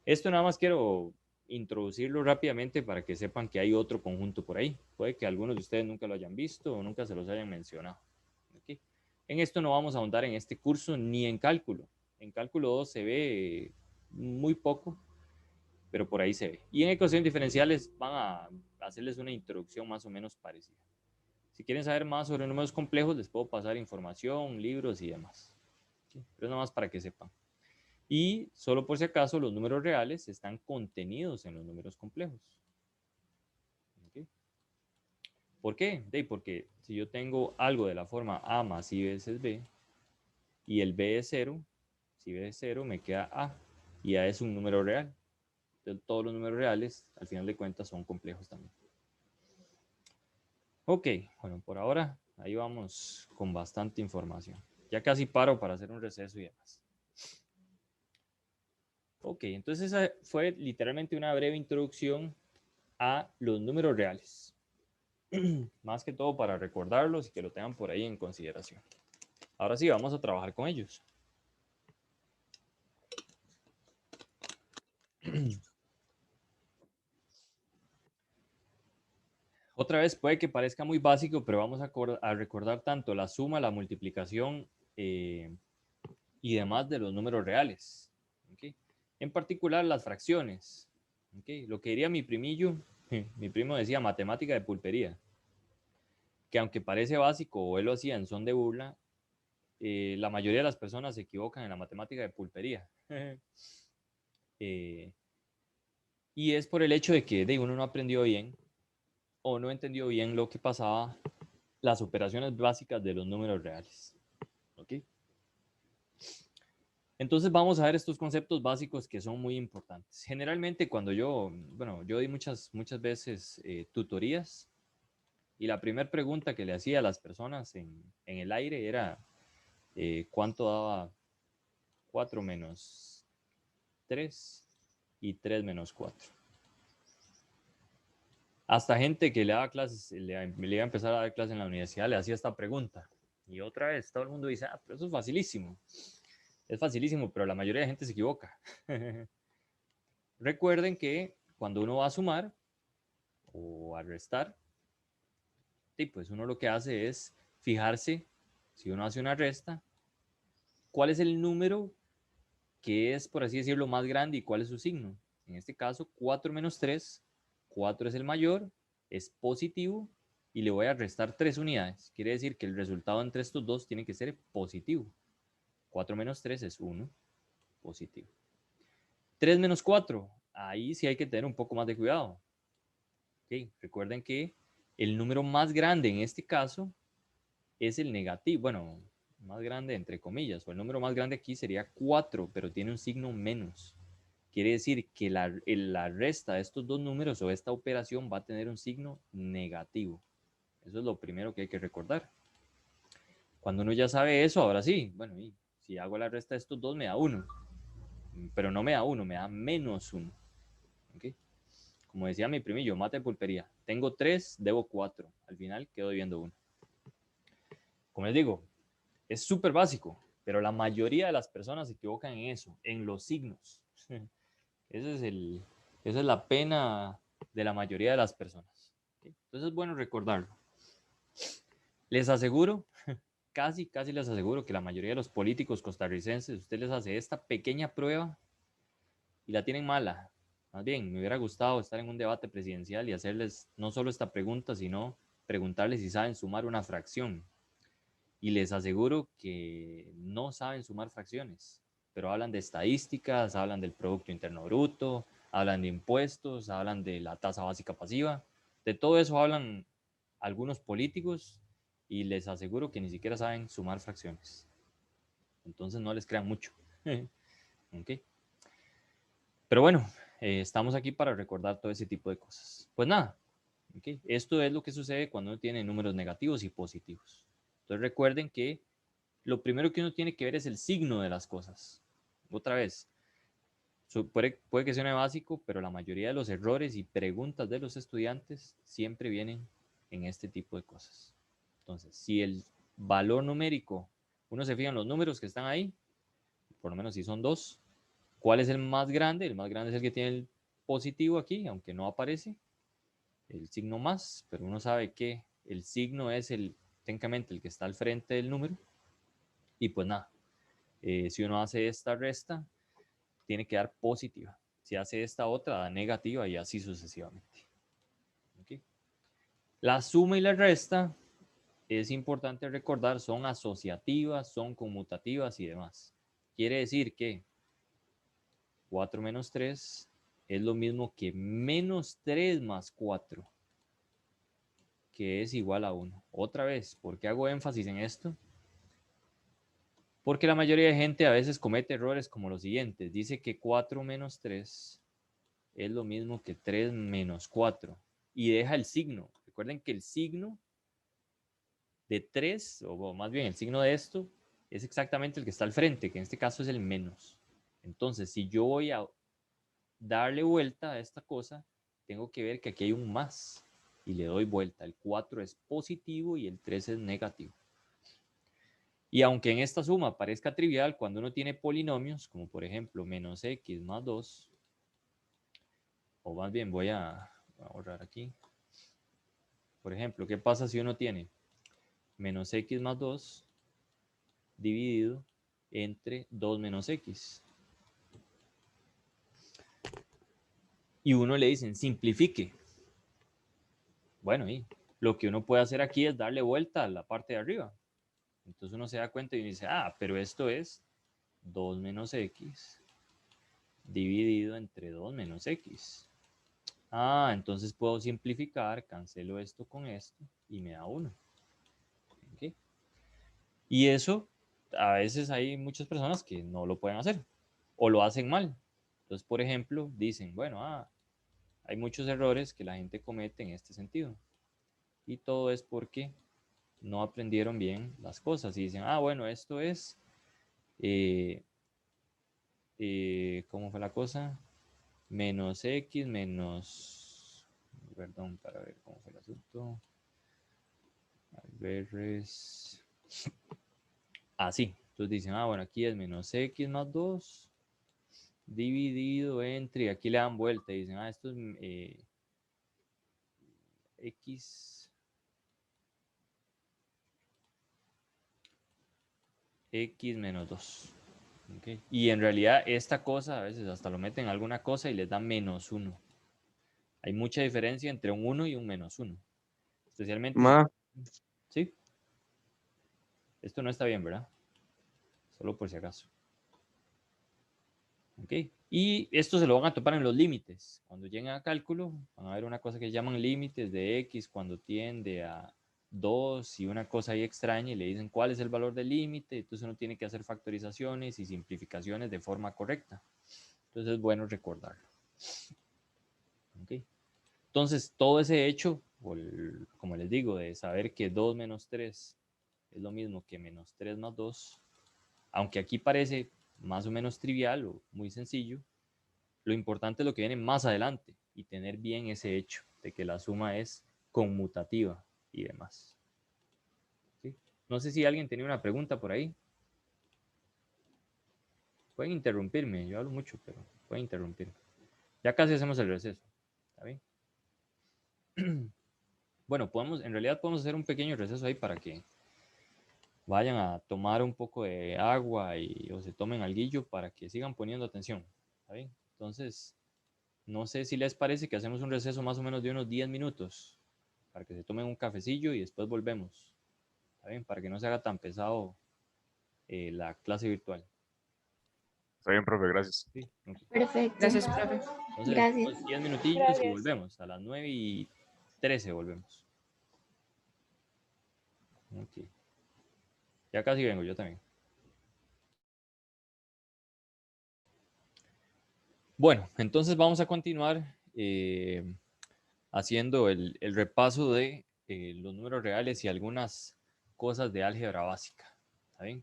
Esto nada más quiero introducirlo rápidamente para que sepan que hay otro conjunto por ahí. Puede que algunos de ustedes nunca lo hayan visto o nunca se los hayan mencionado. ¿Okay? En esto no vamos a ahondar en este curso ni en cálculo. En cálculo 2 se ve muy poco, pero por ahí se ve. Y en ecuaciones diferenciales van a hacerles una introducción más o menos parecida. Si quieren saber más sobre números complejos, les puedo pasar información, libros y demás. ¿Okay? Pero nada más para que sepan. Y solo por si acaso, los números reales están contenidos en los números complejos. ¿Okay? ¿Por qué? Porque si yo tengo algo de la forma A más I veces B, y el B es 0, si B es 0 me queda A, y A es un número real. Entonces, todos los números reales, al final de cuentas, son complejos también. Ok, bueno, por ahora ahí vamos con bastante información. Ya casi paro para hacer un receso y demás. Ok, entonces esa fue literalmente una breve introducción a los números reales. Más que todo para recordarlos y que lo tengan por ahí en consideración. Ahora sí, vamos a trabajar con ellos. Otra vez puede que parezca muy básico, pero vamos a recordar tanto la suma, la multiplicación y demás de los números reales. ¿Okay? En particular las fracciones. ¿Okay? Lo que diría mi primillo, mi primo decía matemática de pulpería, que aunque parece básico o él lo hacía en son de burla, la mayoría de las personas se equivocan en la matemática de pulpería. Y es por el hecho de que uno no aprendió bien o no entendió bien lo que pasaba, las operaciones básicas de los números reales. ¿Okay? Entonces vamos a ver estos conceptos básicos que son muy importantes. Generalmente cuando yo di muchas veces tutorías y la primera pregunta que le hacía a las personas en el aire era ¿cuánto daba 4 menos 3 y 3 menos 4? Hasta gente que le daba clases, le iba a empezar a dar clases en la universidad, le hacía esta pregunta. Y otra vez, todo el mundo dice, pero eso es facilísimo. Es facilísimo, pero la mayoría de gente se equivoca. Recuerden que cuando uno va a sumar o a restar, pues uno lo que hace es fijarse, si uno hace una resta, cuál es el número que es, por así decirlo, más grande y cuál es su signo. En este caso, 4 menos 3, 4 es el mayor, es positivo y le voy a restar 3 unidades. Quiere decir que el resultado entre estos dos tiene que ser positivo. 4 menos 3 es 1, positivo. 3 menos 4, ahí sí hay que tener un poco más de cuidado. Okay. Recuerden que el número más grande en este caso es el negativo, bueno, más grande entre comillas, o el número más grande aquí sería 4, pero tiene un signo menos. Quiere decir que la resta de estos dos números o esta operación va a tener un signo negativo. Eso es lo primero que hay que recordar. Cuando uno ya sabe eso, ahora sí, bueno, y si hago la resta de estos dos me da 1, pero no me da 1, me da menos 1. ¿Okay? Como decía mi primillo, mate de pulpería. Tengo 3, debo 4. Al final quedo debiendo 1. Como les digo, es súper básico, pero la mayoría de las personas se equivocan en eso, en los signos. Esa es la pena de la mayoría de las personas. ¿Okay? Entonces es bueno recordarlo. Les aseguro, casi les aseguro que la mayoría de los políticos costarricenses, usted les hace esta pequeña prueba y la tienen mala. Más bien, me hubiera gustado estar en un debate presidencial y hacerles no solo esta pregunta, sino preguntarles si saben sumar una fracción. Y les aseguro que no saben sumar fracciones, pero hablan de estadísticas, hablan del Producto Interno Bruto, hablan de impuestos, hablan de la tasa básica pasiva, de todo eso hablan algunos políticos y les aseguro que ni siquiera saben sumar fracciones. Entonces no les crean mucho. Okay. Pero bueno, estamos aquí para recordar todo ese tipo de cosas. Pues nada, okay. Esto es lo que sucede cuando uno tiene números negativos y positivos. Entonces recuerden que lo primero que uno tiene que ver es el signo de las cosas. Otra vez, puede que suene básico, pero la mayoría de los errores y preguntas de los estudiantes siempre vienen en este tipo de cosas. Entonces, si el valor numérico, uno se fija en los números que están ahí, por lo menos si son dos, ¿cuál es el más grande? El más grande es el que tiene el positivo aquí, aunque no aparece, el signo más, pero uno sabe que el signo es técnicamente el que está al frente del número. Y pues nada, si uno hace esta resta, tiene que dar positiva. Si hace esta otra, da negativa y así sucesivamente. ¿Okay? La suma y la resta, es importante recordar, son asociativas, son conmutativas y demás. Quiere decir que 4 menos 3 es lo mismo que menos 3 más 4, que es igual a 1. Otra vez, ¿por qué hago énfasis en esto? Porque la mayoría de gente a veces comete errores como los siguientes. Dice que 4 menos 3 es lo mismo que 3 menos 4 y deja el signo. Recuerden que el signo de 3, o más bien el signo de esto, es exactamente el que está al frente, que en este caso es el menos. Entonces, si yo voy a darle vuelta a esta cosa, tengo que ver que aquí hay un más. y le doy vuelta. El 4 es positivo y el 3 es negativo. Y aunque en esta suma parezca trivial, cuando uno tiene polinomios, como por ejemplo menos x más 2, o más bien voy a borrar aquí. Por ejemplo, ¿qué pasa si uno tiene menos x más 2 dividido entre 2 menos x? Y uno le dicen, simplifique. Bueno, y lo que uno puede hacer aquí es darle vuelta a la parte de arriba. Entonces uno se da cuenta y dice, ah, pero esto es 2 menos x dividido entre 2 menos x. Ah, entonces puedo simplificar, cancelo esto con esto y me da 1. ¿Okay? Y eso, a veces hay muchas personas que no lo pueden hacer o lo hacen mal. Entonces, por ejemplo, dicen, bueno, hay muchos errores que la gente comete en este sentido. Y todo es porque no aprendieron bien las cosas. Y dicen, bueno, esto es, ¿cómo fue la cosa? Menos x menos, perdón, para ver cómo fue el asunto. A ver, es así. Entonces dicen, bueno, aquí es menos x más 2 dividido entre, aquí le dan vuelta y dicen, esto es x menos 2. Okay. Y en realidad esta cosa a veces hasta lo meten en alguna cosa y les da menos 1. Hay mucha diferencia entre un 1 y un menos 1. Especialmente si... ¿Sí? Esto no está bien, ¿verdad? Solo por si acaso. ¿Ok? Y esto se lo van a topar en los límites. Cuando lleguen a cálculo, van a ver una cosa que llaman límites de x cuando tiende a 2 y una cosa ahí extraña y le dicen cuál es el valor del límite. Entonces uno tiene que hacer factorizaciones y simplificaciones de forma correcta. Entonces es bueno recordarlo. ¿Ok? Entonces todo ese hecho, como les digo, de saber que 2 menos 3 es lo mismo que menos 3 más 2, aunque aquí parece más o menos trivial o muy sencillo, lo importante es lo que viene más adelante y tener bien ese hecho de que la suma es conmutativa y demás. ¿Sí? No sé si alguien tenía una pregunta por ahí. Pueden interrumpirme, yo hablo mucho, pero pueden interrumpirme. Ya casi hacemos el receso. ¿Está bien? Bueno, en realidad podemos hacer un pequeño receso ahí para que vayan a tomar un poco de agua o se tomen alguillo para que sigan poniendo atención. ¿Está bien? Entonces, no sé si les parece que hacemos un receso más o menos de unos 10 minutos para que se tomen un cafecillo y después volvemos. ¿Está bien? Para que no se haga tan pesado la clase virtual. Está bien, profe, gracias. Sí, okay. Perfecto. Gracias, profe. Entonces, Gracias. 10 minutillos y volvemos. A las 9:13 volvemos. Ok. Ya casi vengo, yo también. Bueno, entonces vamos a continuar haciendo el repaso de los números reales y algunas cosas de álgebra básica. ¿Está bien?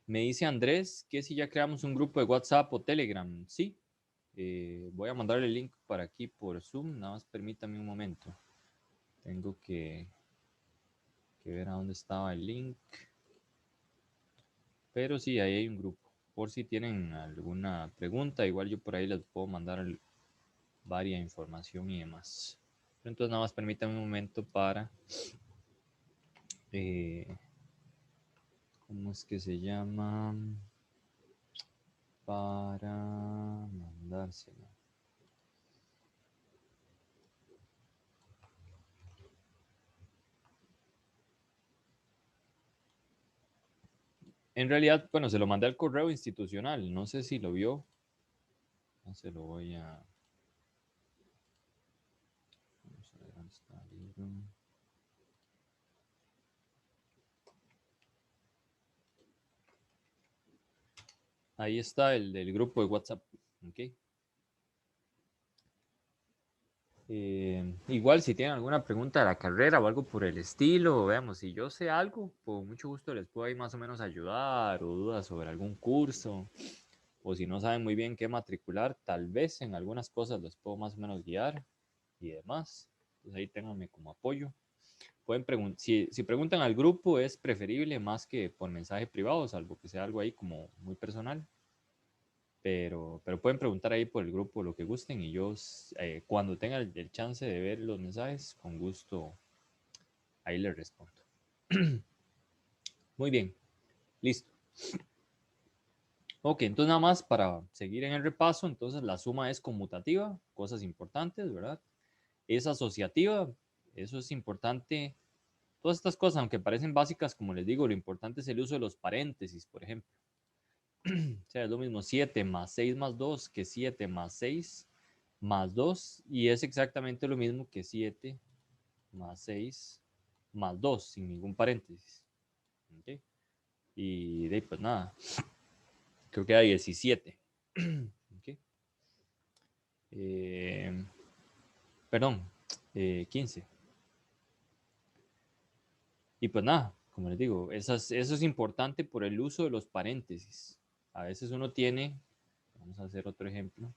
Me dice Andrés que si ya creamos un grupo de WhatsApp o Telegram. Sí. Voy a mandarle el link para aquí por Zoom. Nada más permítame un momento. Tengo que ver a dónde estaba el link. Pero sí, ahí hay un grupo. Por si tienen alguna pregunta, igual yo por ahí les puedo mandar varia información y demás. Pero entonces nada más permítame un momento para... ¿cómo es que se llama? Para mandárselo. En realidad, bueno, se lo mandé al correo institucional. No sé si lo vio. No se lo voy a... Vamos a ver dónde está el libro. Ahí está el del grupo de WhatsApp. ¿Okay? Igual si tienen alguna pregunta de la carrera o algo por el estilo, veamos, si yo sé algo, con mucho gusto les puedo ahí más o menos ayudar o dudas sobre algún curso o si no saben muy bien qué matricular, tal vez en algunas cosas les puedo más o menos guiar y demás. Entonces ahí ténganme como apoyo. Pueden si preguntan al grupo, es preferible más que por mensaje privado, salvo que sea algo ahí como muy personal. Pero pueden preguntar ahí por el grupo lo que gusten y yo cuando tenga el chance de ver los mensajes, con gusto ahí les respondo. Muy bien, listo. Ok, entonces nada más para seguir en el repaso, entonces la suma es conmutativa, cosas importantes, ¿verdad? Es asociativa, eso es importante. Todas estas cosas, aunque parecen básicas, como les digo, lo importante es el uso de los paréntesis, por ejemplo. O sea, es lo mismo 7 más 6 más 2 que 7 más 6 más 2 y es exactamente lo mismo que 7 más 6 más 2 sin ningún paréntesis. ¿Okay? Y de ahí, pues nada, creo que hay 17. ¿Okay? Perdón, 15. Y pues nada, como les digo, eso es importante por el uso de los paréntesis. A veces uno tiene, vamos a hacer otro ejemplo.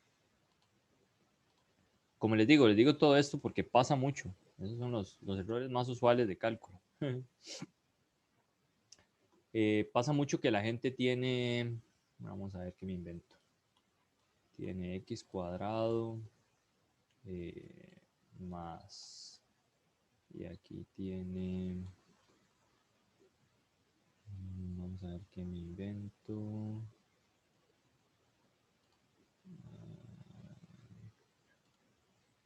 Como les digo todo esto porque pasa mucho. Esos son los errores más usuales de cálculo. Pasa mucho que la gente tiene, vamos a ver qué me invento. Tiene x cuadrado más, y aquí tiene, vamos a ver qué me invento.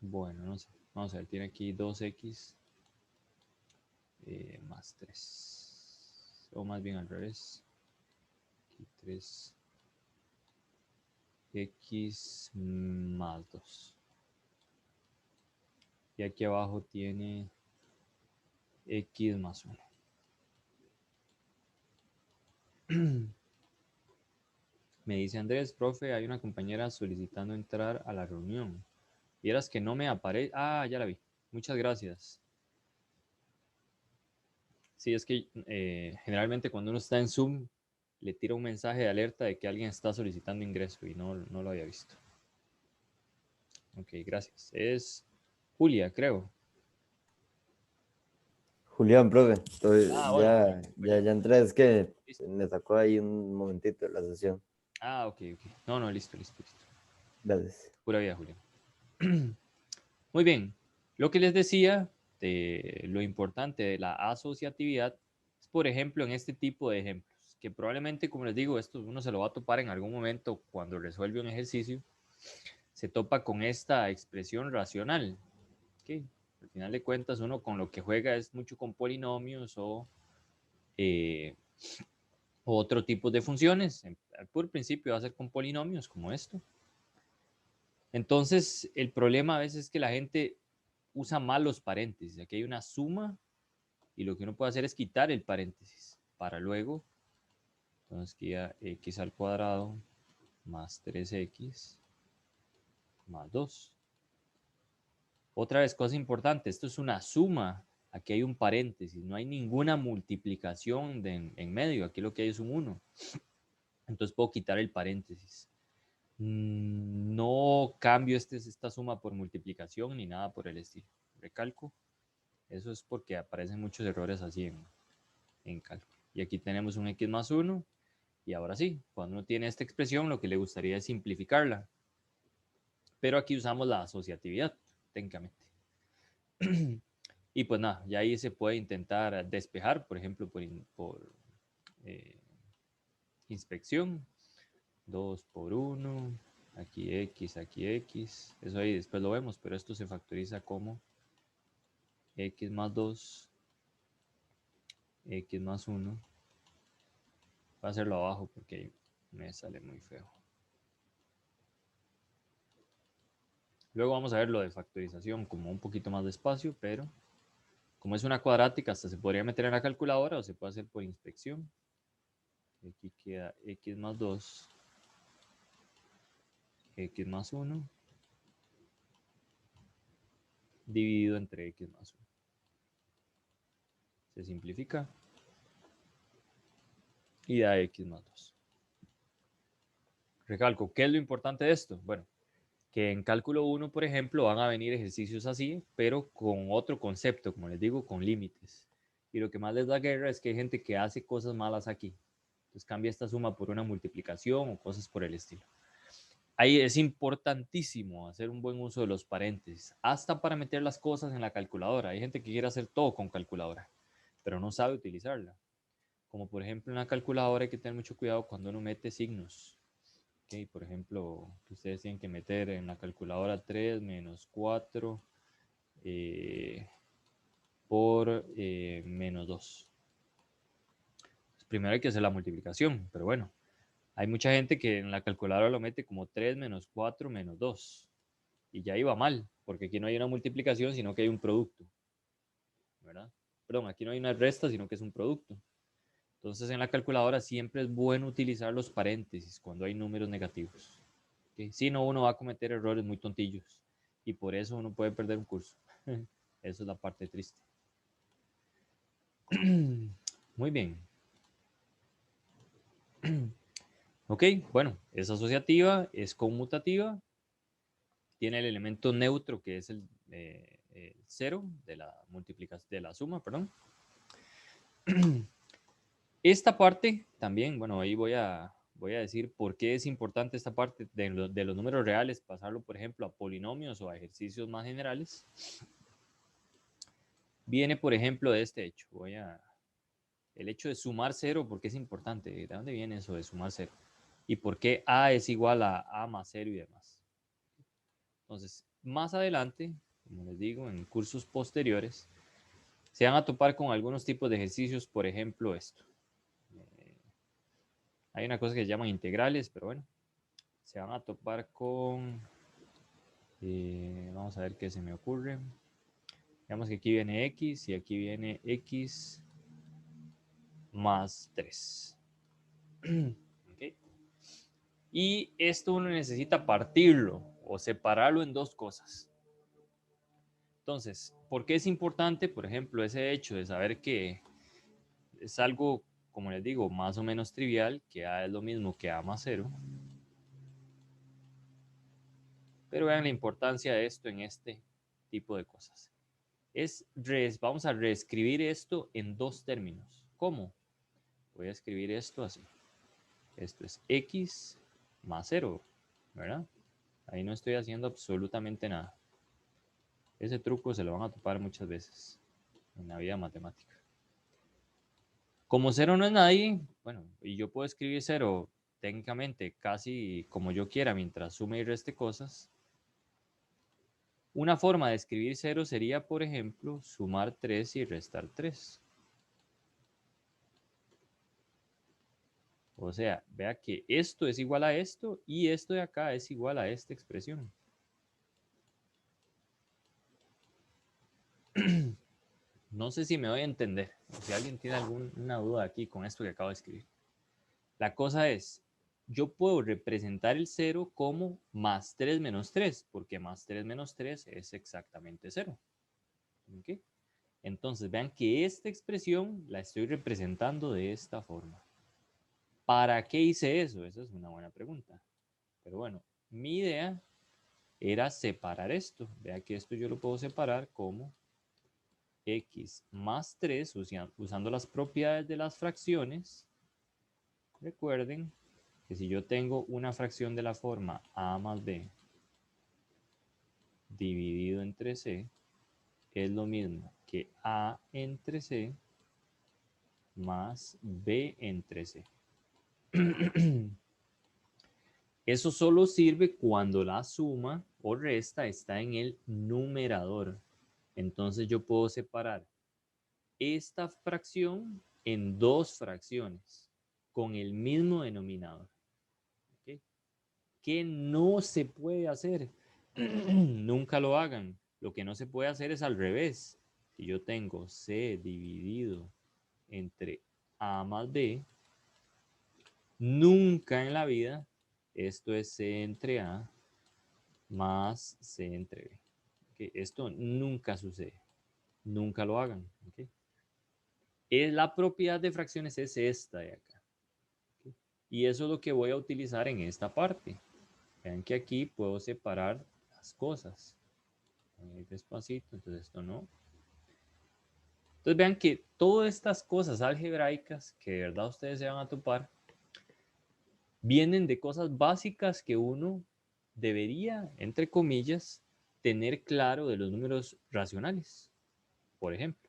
Bueno, no sé. Vamos a ver, tiene aquí 2x más 3. O más bien al revés. Aquí 3x más 2. Y aquí abajo tiene x más 1. Me dice Andrés, profe, hay una compañera solicitando entrar a la reunión. Vieras que no me aparece. Ah, ya la vi. Muchas gracias. Sí, es que generalmente cuando uno está en Zoom, le tira un mensaje de alerta de que alguien está solicitando ingreso y no lo había visto. Ok, gracias. Es Julia, creo. Julián, profe, Hola, ya entré, es que listo. me sacó ahí un momentito de la sesión. Ok. No, no, listo. Gracias. Pura vida, Julián. Muy bien. Lo que les decía de lo importante de la asociatividad es, por ejemplo, en este tipo de ejemplos, que probablemente, como les digo, esto uno se lo va a topar en algún momento cuando resuelve un ejercicio, se topa con esta expresión racional. ¿Okay? Al final de cuentas, uno con lo que juega es mucho con polinomios o otro tipo de funciones. Por principio va a ser con polinomios como esto. Entonces, el problema a veces es que la gente usa mal los paréntesis. Aquí hay una suma y lo que uno puede hacer es quitar el paréntesis para luego, entonces queda x al cuadrado más 3x más 2. Otra vez, cosa importante, esto es una suma. Aquí hay un paréntesis, no hay ninguna multiplicación en medio. Aquí lo que hay es un 1. Entonces puedo quitar el paréntesis. No cambio esta suma por multiplicación ni nada por el estilo. Recalco. Eso es porque aparecen muchos errores así en cálculo. Y aquí tenemos un x más 1. Y ahora sí, cuando uno tiene esta expresión, lo que le gustaría es simplificarla. Pero aquí usamos la asociatividad, técnicamente. Y pues nada, ya ahí se puede intentar despejar, por ejemplo, por inspección. 2 por 1, aquí x. Eso ahí después lo vemos, pero esto se factoriza como x más 2, x más 1. Voy a hacerlo abajo porque me sale muy feo. Luego vamos a ver lo de factorización como un poquito más despacio, pero como es una cuadrática, hasta se podría meter en la calculadora o se puede hacer por inspección. Aquí queda x más 2, x más 1, dividido entre x más 1. Se simplifica y da x más 2. Recalco, ¿qué es lo importante de esto? Bueno, que en cálculo 1, por ejemplo, van a venir ejercicios así, pero con otro concepto, como les digo, con límites. Y lo que más les da guerra es que hay gente que hace cosas malas aquí. Entonces cambia esta suma por una multiplicación o cosas por el estilo. Ahí es importantísimo hacer un buen uso de los paréntesis, hasta para meter las cosas en la calculadora. Hay gente que quiere hacer todo con calculadora, pero no sabe utilizarla. Como por ejemplo en la calculadora hay que tener mucho cuidado cuando uno mete signos. Okay, por ejemplo, que ustedes tienen que meter en la calculadora 3 menos 4 por menos 2. Primero hay que hacer la multiplicación, pero bueno, hay mucha gente que en la calculadora lo mete como 3 menos 4 menos 2. Y ya iba mal, porque aquí no hay una multiplicación, sino que hay un producto. ¿Verdad? Perdón, aquí no hay una resta, sino que es un producto. Entonces en la calculadora siempre es bueno utilizar los paréntesis cuando hay números negativos. ¿Okay? Si no, uno va a cometer errores muy tontillos y por eso uno puede perder un curso. Eso es la parte triste. Muy bien. Ok, bueno, es asociativa, es conmutativa, tiene el elemento neutro que es el cero de la multiplicación, de la suma, perdón. Esta parte también, bueno, ahí voy a decir por qué es importante esta parte de los números reales, pasarlo, por ejemplo, a polinomios o a ejercicios más generales. Viene, por ejemplo, de este hecho. El hecho de sumar cero, ¿por qué es importante? ¿De dónde viene eso de sumar cero? ¿Y por qué A es igual a A más cero y demás? Entonces, más adelante, como les digo, en cursos posteriores, se van a topar con algunos tipos de ejercicios, por ejemplo, esto. Hay una cosa que se llaman integrales, pero bueno, se van a topar con, vamos a ver qué se me ocurre. Digamos que aquí viene x y aquí viene x más 3. ¿Okay? Y esto uno necesita partirlo o separarlo en dos cosas. Entonces, ¿por qué es importante, por ejemplo, ese hecho de saber que es algo, como les digo, más o menos trivial, que A es lo mismo que A más 0? Pero vean la importancia de esto en este tipo de cosas. Vamos a reescribir esto en dos términos. ¿Cómo? Voy a escribir esto así. Esto es x más 0, ¿verdad? Ahí no estoy haciendo absolutamente nada. Ese truco se lo van a topar muchas veces en la vida matemática. Como 0 no es nadie, bueno, y yo puedo escribir 0 técnicamente casi como yo quiera mientras sume y reste cosas. Una forma de escribir 0 sería, por ejemplo, sumar 3 y restar 3. O sea, vea que esto es igual a esto y esto de acá es igual a esta expresión. No sé si me voy a entender, o si alguien tiene alguna duda aquí con esto que acabo de escribir. La cosa es, yo puedo representar el 0 como más 3 menos 3, porque más 3 menos 3 es exactamente 0. ¿Okay? Entonces, vean que esta expresión la estoy representando de esta forma. ¿Para qué hice eso? Esa es una buena pregunta. Pero bueno, mi idea era separar esto. Vea que esto yo lo puedo separar como x más 3 usando las propiedades de las fracciones. Recuerden que si yo tengo una fracción de la forma a más b dividido entre c, es lo mismo que a entre c más b entre c. Eso solo sirve cuando la suma o resta está en el numerador. Entonces yo puedo separar esta fracción en dos fracciones con el mismo denominador. ¿Okay? ¿Qué no se puede hacer? Nunca lo hagan. Lo que no se puede hacer es al revés. Si yo tengo c dividido entre a más b, nunca en la vida esto es c entre a más c entre b. ¿Okay? Esto nunca sucede. Nunca lo hagan. ¿Okay? La propiedad de fracciones es esta de acá. ¿Okay? Y eso es lo que voy a utilizar en esta parte. Vean que aquí puedo separar las cosas. Voy a ir despacito, entonces esto no. Entonces vean que todas estas cosas algebraicas que de verdad ustedes se van a topar vienen de cosas básicas que uno debería, entre comillas, tener claro de los números racionales, por ejemplo.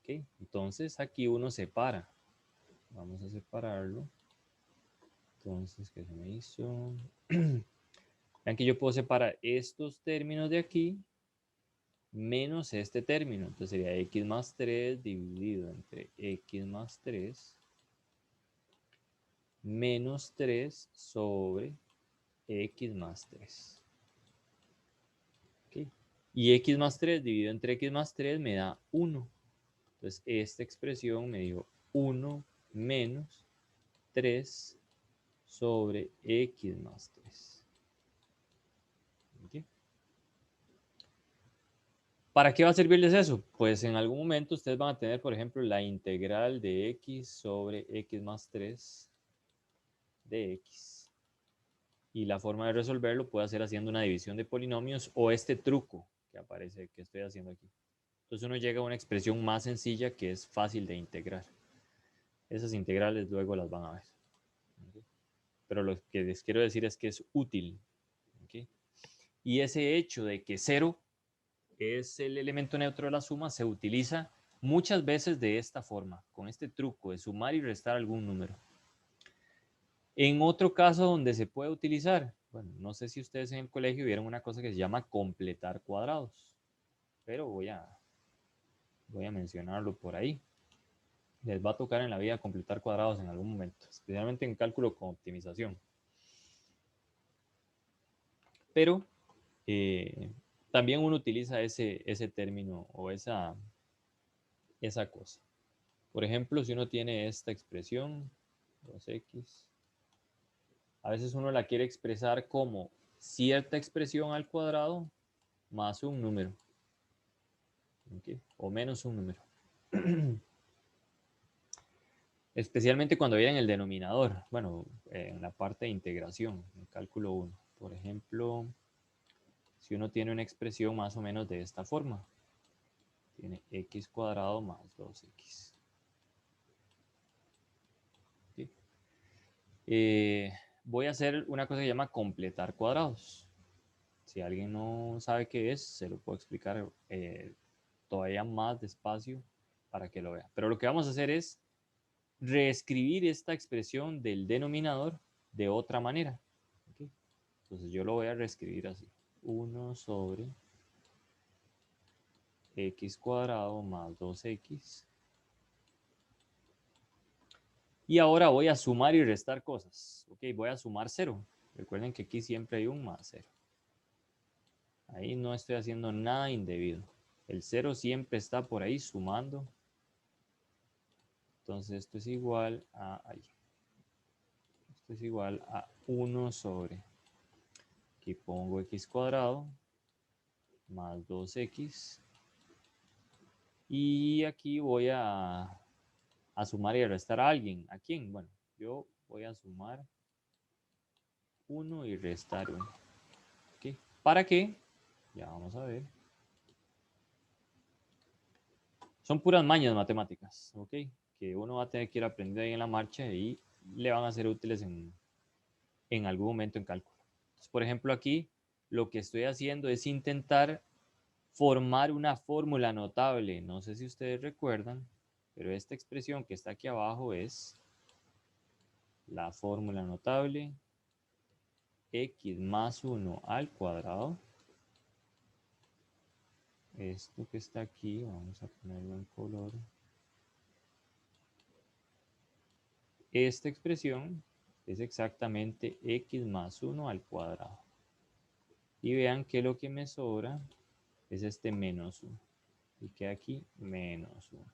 Okay. Entonces aquí uno separa. Vamos a separarlo. Entonces, ¿qué se me hizo? Vean que yo puedo separar estos términos de aquí menos este término. Entonces sería x más 3 dividido entre x más 3 menos 3 sobre x más 3. ¿Okay? Y x más 3 dividido entre x más 3 me da 1. Entonces esta expresión me dio 1 menos 3 sobre x más 3. ¿Okay? ¿Para qué va a servirles eso? Pues en algún momento ustedes van a tener, por ejemplo, la integral de x sobre x más 3 de x. Y la forma de resolverlo puede ser haciendo una división de polinomios o este truco que aparece, que estoy haciendo aquí. Entonces uno llega a una expresión más sencilla que es fácil de integrar. Esas integrales luego las van a ver. ¿Okay? Pero lo que les quiero decir es que es útil. ¿Okay? Y ese hecho de que 0 es el elemento neutro de la suma se utiliza muchas veces de esta forma, con este truco de sumar y restar algún número. En otro caso donde se puede utilizar, bueno, no sé si ustedes en el colegio vieron una cosa que se llama completar cuadrados, pero voy a mencionarlo por ahí. Les va a tocar en la vida completar cuadrados en algún momento, especialmente en cálculo con optimización. Pero también uno utiliza ese término o esa cosa. Por ejemplo, si uno tiene esta expresión, 2x, a veces uno la quiere expresar como cierta expresión al cuadrado más un número. ¿Okay? O menos un número. Especialmente cuando viene en el denominador. Bueno, en la parte de integración, en cálculo 1. Por ejemplo, si uno tiene una expresión más o menos de esta forma. Tiene x cuadrado más 2x. ¿Okay? Voy a hacer una cosa que se llama completar cuadrados. Si alguien no sabe qué es, se lo puedo explicar todavía más despacio para que lo vea. Pero lo que vamos a hacer es reescribir esta expresión del denominador de otra manera. ¿Okay? Entonces yo lo voy a reescribir así. 1 sobre x cuadrado más 2x. Y ahora voy a sumar y restar cosas. Ok, voy a sumar 0. Recuerden que aquí siempre hay un más 0. Ahí no estoy haciendo nada indebido. El 0 siempre está por ahí sumando. Entonces esto es igual a ahí. Esto es igual a 1 sobre. Aquí pongo x cuadrado más 2x. Y aquí voy a sumar y a restar a alguien. ¿A quién? Bueno, yo voy a sumar 1 y restar 1. ¿Okay? ¿Para qué? Ya vamos a ver. Son puras mañas matemáticas, ¿ok? Que uno va a tener que ir aprendiendo ahí en la marcha y le van a ser útiles en algún momento en cálculo. Entonces, por ejemplo, aquí lo que estoy haciendo es intentar formar una fórmula notable. No sé si ustedes recuerdan, pero esta expresión que está aquí abajo es la fórmula notable x más 1 al cuadrado. Esto que está aquí, vamos a ponerlo en color. Esta expresión es exactamente x más 1 al cuadrado. Y vean que lo que me sobra es este menos 1. Y queda aquí menos 1.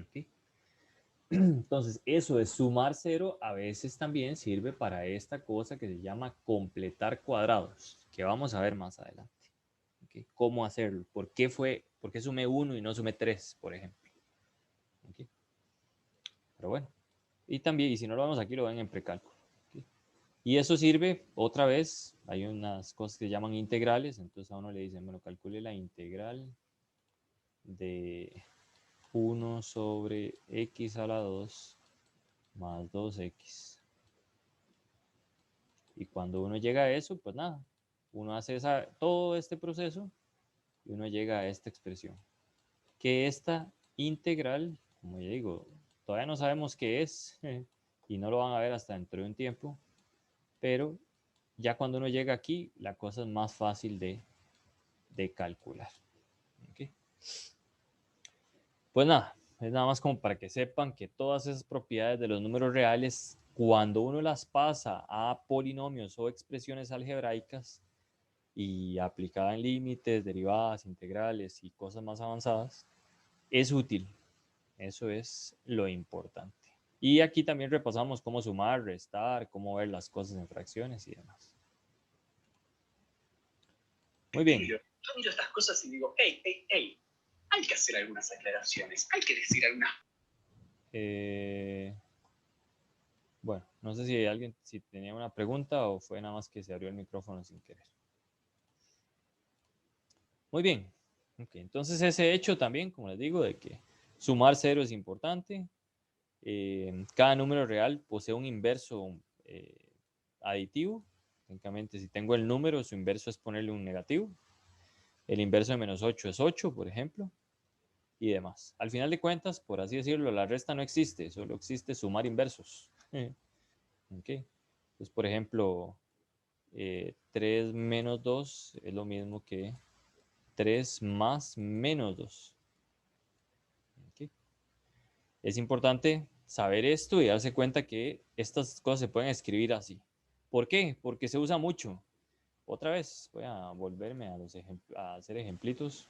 ¿Okay? Entonces, eso de sumar 0 a veces también sirve para esta cosa que se llama completar cuadrados, que vamos a ver más adelante. ¿Okay? ¿Cómo hacerlo? ¿Por qué sumé 1 y no sumé 3, por ejemplo? ¿Okay? Pero bueno. Y también, y si no lo vemos aquí, lo ven en precálculo. ¿Okay? Y eso sirve, otra vez, hay unas cosas que se llaman integrales, entonces a uno le dicen, bueno, calcule la integral de 1 sobre x a la 2 más 2x. Y cuando uno llega a eso, pues nada, uno hace todo este proceso y uno llega a esta expresión. Que esta integral, como ya digo, todavía no sabemos qué es y no lo van a ver hasta dentro de un tiempo, pero ya cuando uno llega aquí, la cosa es más fácil de calcular. ¿Okay? Pues nada, es nada más como para que sepan que todas esas propiedades de los números reales, cuando uno las pasa a polinomios o expresiones algebraicas y aplicada en límites, derivadas, integrales y cosas más avanzadas, es útil. Eso es lo importante. Y aquí también repasamos cómo sumar, restar, cómo ver las cosas en fracciones y demás. Muy bien. Yo miro estas cosas y digo, hey, hay que hacer algunas aclaraciones, hay que decir algunas. Bueno, no sé si alguien tenía una pregunta o fue nada más que se abrió el micrófono sin querer. Muy bien. Okay, entonces ese hecho también, como les digo, de que sumar cero es importante. Cada número real posee un inverso aditivo. Técnicamente, si tengo el número, su inverso es ponerle un negativo. El inverso de menos 8 es 8, por ejemplo, y demás. Al final de cuentas, por así decirlo, la resta no existe, solo existe sumar inversos. Okay. Entonces, por ejemplo, 3 menos 2 es lo mismo que 3 más menos 2. Okay. Es importante saber esto y darse cuenta que estas cosas se pueden escribir así. ¿Por qué? Porque se usa mucho. Otra vez, voy a volverme a hacer ejemplitos.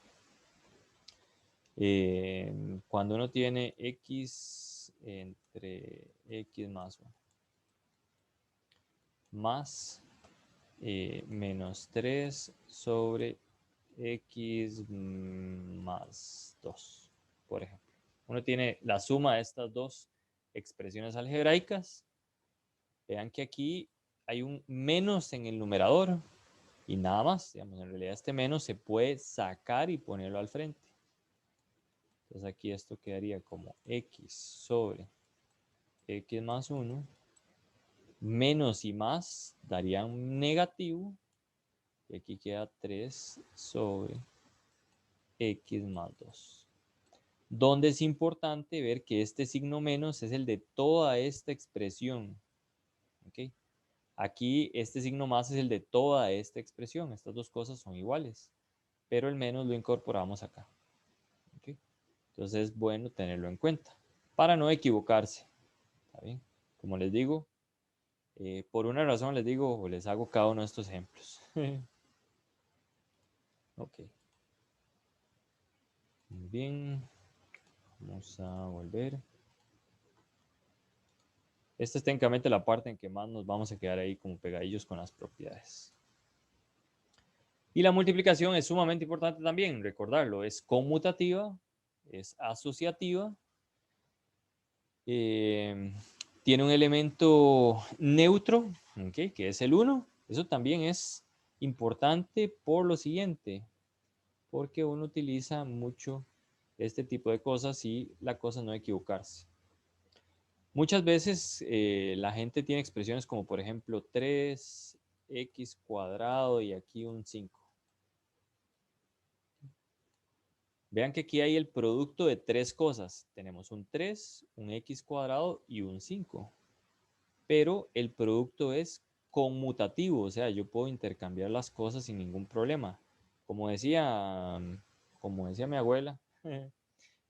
Cuando uno tiene x entre x más 1 más menos 3 sobre x más 2, por ejemplo. Uno tiene la suma de estas dos expresiones algebraicas. Vean que aquí hay un menos en el numerador y nada más. Digamos, en realidad este menos se puede sacar y ponerlo al frente. Entonces aquí esto quedaría como x sobre x más 1. Menos y más darían un negativo. Y aquí queda 3 sobre x más 2. Donde es importante ver que este signo menos es el de toda esta expresión. ¿Okay? Aquí este signo más es el de toda esta expresión. Estas dos cosas son iguales. Pero el menos lo incorporamos acá. ¿Okay? Entonces es bueno tenerlo en cuenta para no equivocarse. ¿Está bien? Como les digo, por una razón les digo, o les hago cada uno de estos ejemplos. Ok. Muy bien. Vamos a volver. Esta es técnicamente la parte en que más nos vamos a quedar ahí como pegadillos con las propiedades. Y la multiplicación es sumamente importante también, recordarlo. Es conmutativa, es asociativa. Tiene un elemento neutro, ¿okay? Que es el 1. Eso también es importante por lo siguiente, porque uno utiliza mucho este tipo de cosas y la cosa no equivocarse. Muchas veces la gente tiene expresiones como por ejemplo 3x cuadrado y aquí un 5. Vean que aquí hay el producto de tres cosas. Tenemos un 3, un x cuadrado y un 5. Pero el producto es conmutativo, o sea, yo puedo intercambiar las cosas sin ningún problema. Como decía mi abuela,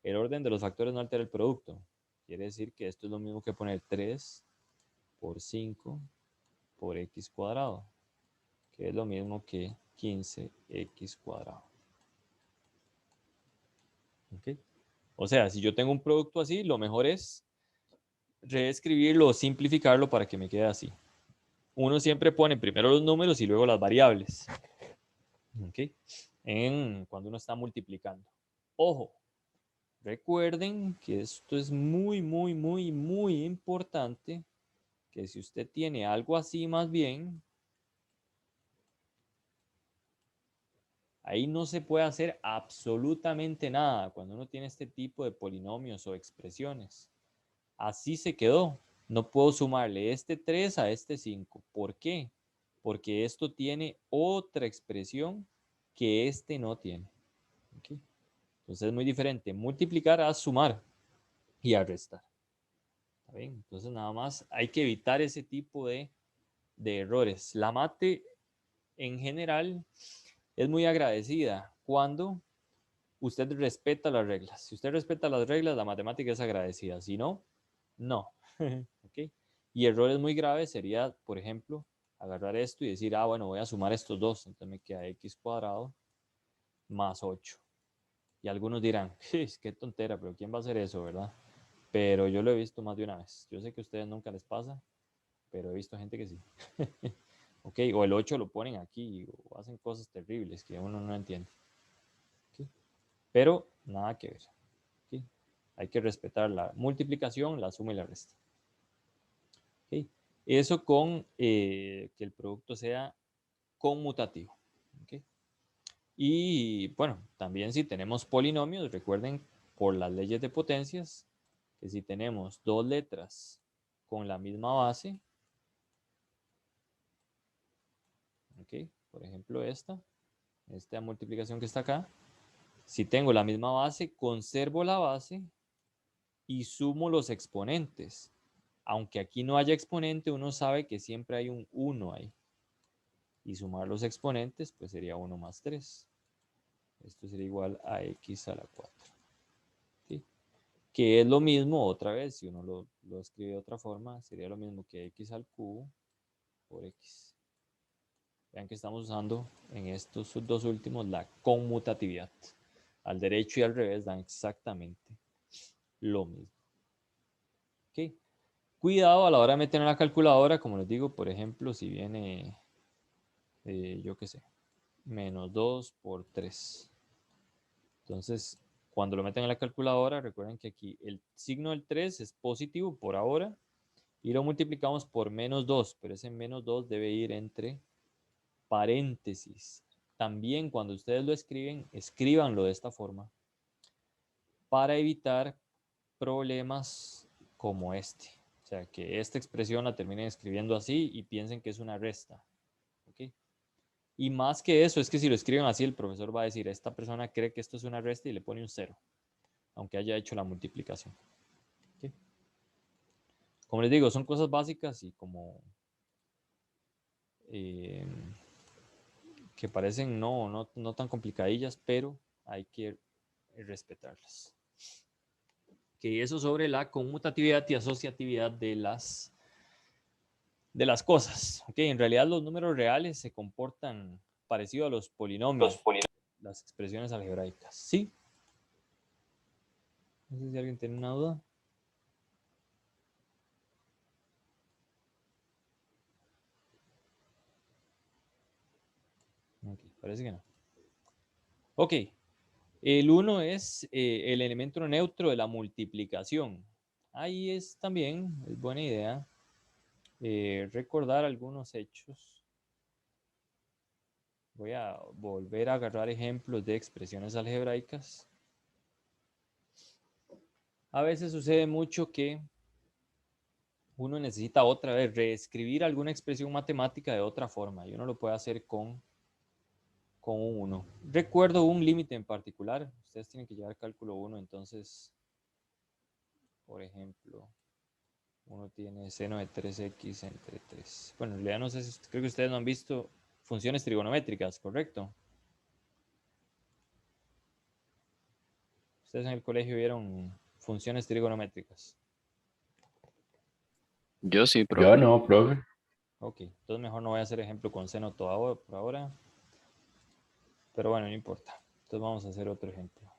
el orden de los factores no altera el producto. Quiere decir que esto es lo mismo que poner 3 por 5 por x cuadrado, que es lo mismo que 15x cuadrado. ¿Okay? O sea, si yo tengo un producto así, lo mejor es reescribirlo o simplificarlo para que me quede así. Uno siempre pone primero los números y luego las variables. ¿Okay? Cuando uno está multiplicando. Ojo, recuerden que esto es muy, muy, muy, muy importante que si usted tiene algo así más bien, ahí no se puede hacer absolutamente nada cuando uno tiene este tipo de polinomios o expresiones. Así se quedó. No puedo sumarle este 3 a este 5. ¿Por qué? Porque esto tiene otra expresión que este no tiene. ¿Okay? Entonces es muy diferente multiplicar a sumar y a restar. ¿Está bien? Entonces nada más hay que evitar ese tipo de errores. La mate en general es muy agradecida cuando usted respeta las reglas. Si usted respeta las reglas, la matemática es agradecida. Si no, no. ¿Okay? Y errores muy graves sería, por ejemplo, agarrar esto y decir, bueno, voy a sumar estos dos. Entonces me queda x cuadrado más 8. Y algunos dirán, qué tontera, pero ¿quién va a hacer eso, verdad? Pero yo lo he visto más de una vez. Yo sé que a ustedes nunca les pasa, pero he visto gente que sí. ¿Ok? O el 8 lo ponen aquí o hacen cosas terribles que uno no entiende. ¿Okay? Pero nada que ver. ¿Okay? Hay que respetar la multiplicación, la suma y la resta. ¿Okay? Eso con que el producto sea conmutativo. ¿Okay? Y bueno, también si tenemos polinomios, recuerden por las leyes de potencias, que si tenemos dos letras con la misma base, ¿okay? Por ejemplo esta multiplicación que está acá, si tengo la misma base, conservo la base y sumo los exponentes. Aunque aquí no haya exponente, uno sabe que siempre hay un 1 ahí. Y sumar los exponentes, pues sería 1 más 3. Esto sería igual a x a la 4. ¿Sí? Que es lo mismo, otra vez, si uno lo escribe de otra forma, sería lo mismo que x al cubo por x. Vean que estamos usando en estos dos últimos la conmutatividad. Al derecho y al revés dan exactamente lo mismo. ¿Okay? Cuidado a la hora de meter en la calculadora, como les digo, por ejemplo, si viene, yo qué sé, menos 2 por 3. Entonces, cuando lo meten en la calculadora, recuerden que aquí el signo del 3 es positivo por ahora y lo multiplicamos por menos 2, pero ese menos 2 debe ir entre paréntesis. También cuando ustedes lo escriben, escríbanlo de esta forma para evitar problemas como este. O sea, que esta expresión la terminen escribiendo así y piensen que es una resta. ¿Okay? Y más que eso, es que si lo escriben así, el profesor va a decir, esta persona cree que esto es una resta y le pone un 0, aunque haya hecho la multiplicación. ¿Okay? Como les digo, son cosas básicas y como que parecen no tan complicadillas, pero hay que respetarlas. Que eso sobre la conmutatividad y asociatividad de las cosas. ¿Okay? En realidad los números reales se comportan parecido a los polinomios, las expresiones algebraicas. ¿Sí? No sé si alguien tiene una duda. Okay, parece que no. Ok. El 1 es el elemento neutro de la multiplicación. Ahí es también, es buena idea, recordar algunos hechos. Voy a volver a agarrar ejemplos de expresiones algebraicas. A veces sucede mucho que uno necesita otra vez reescribir alguna expresión matemática de otra forma y uno lo puede hacer con un 1. Recuerdo un límite en particular. Ustedes tienen que llevar cálculo 1, entonces, por ejemplo, uno tiene seno de 3x entre 3. Bueno, en realidad no sé, creo que ustedes no han visto funciones trigonométricas, ¿correcto? Ustedes en el colegio vieron funciones trigonométricas. Yo sí, profe. Yo no, profe. Ok, entonces mejor no voy a hacer ejemplo con seno por ahora. Pero bueno, no importa. Entonces vamos a hacer otro ejemplo.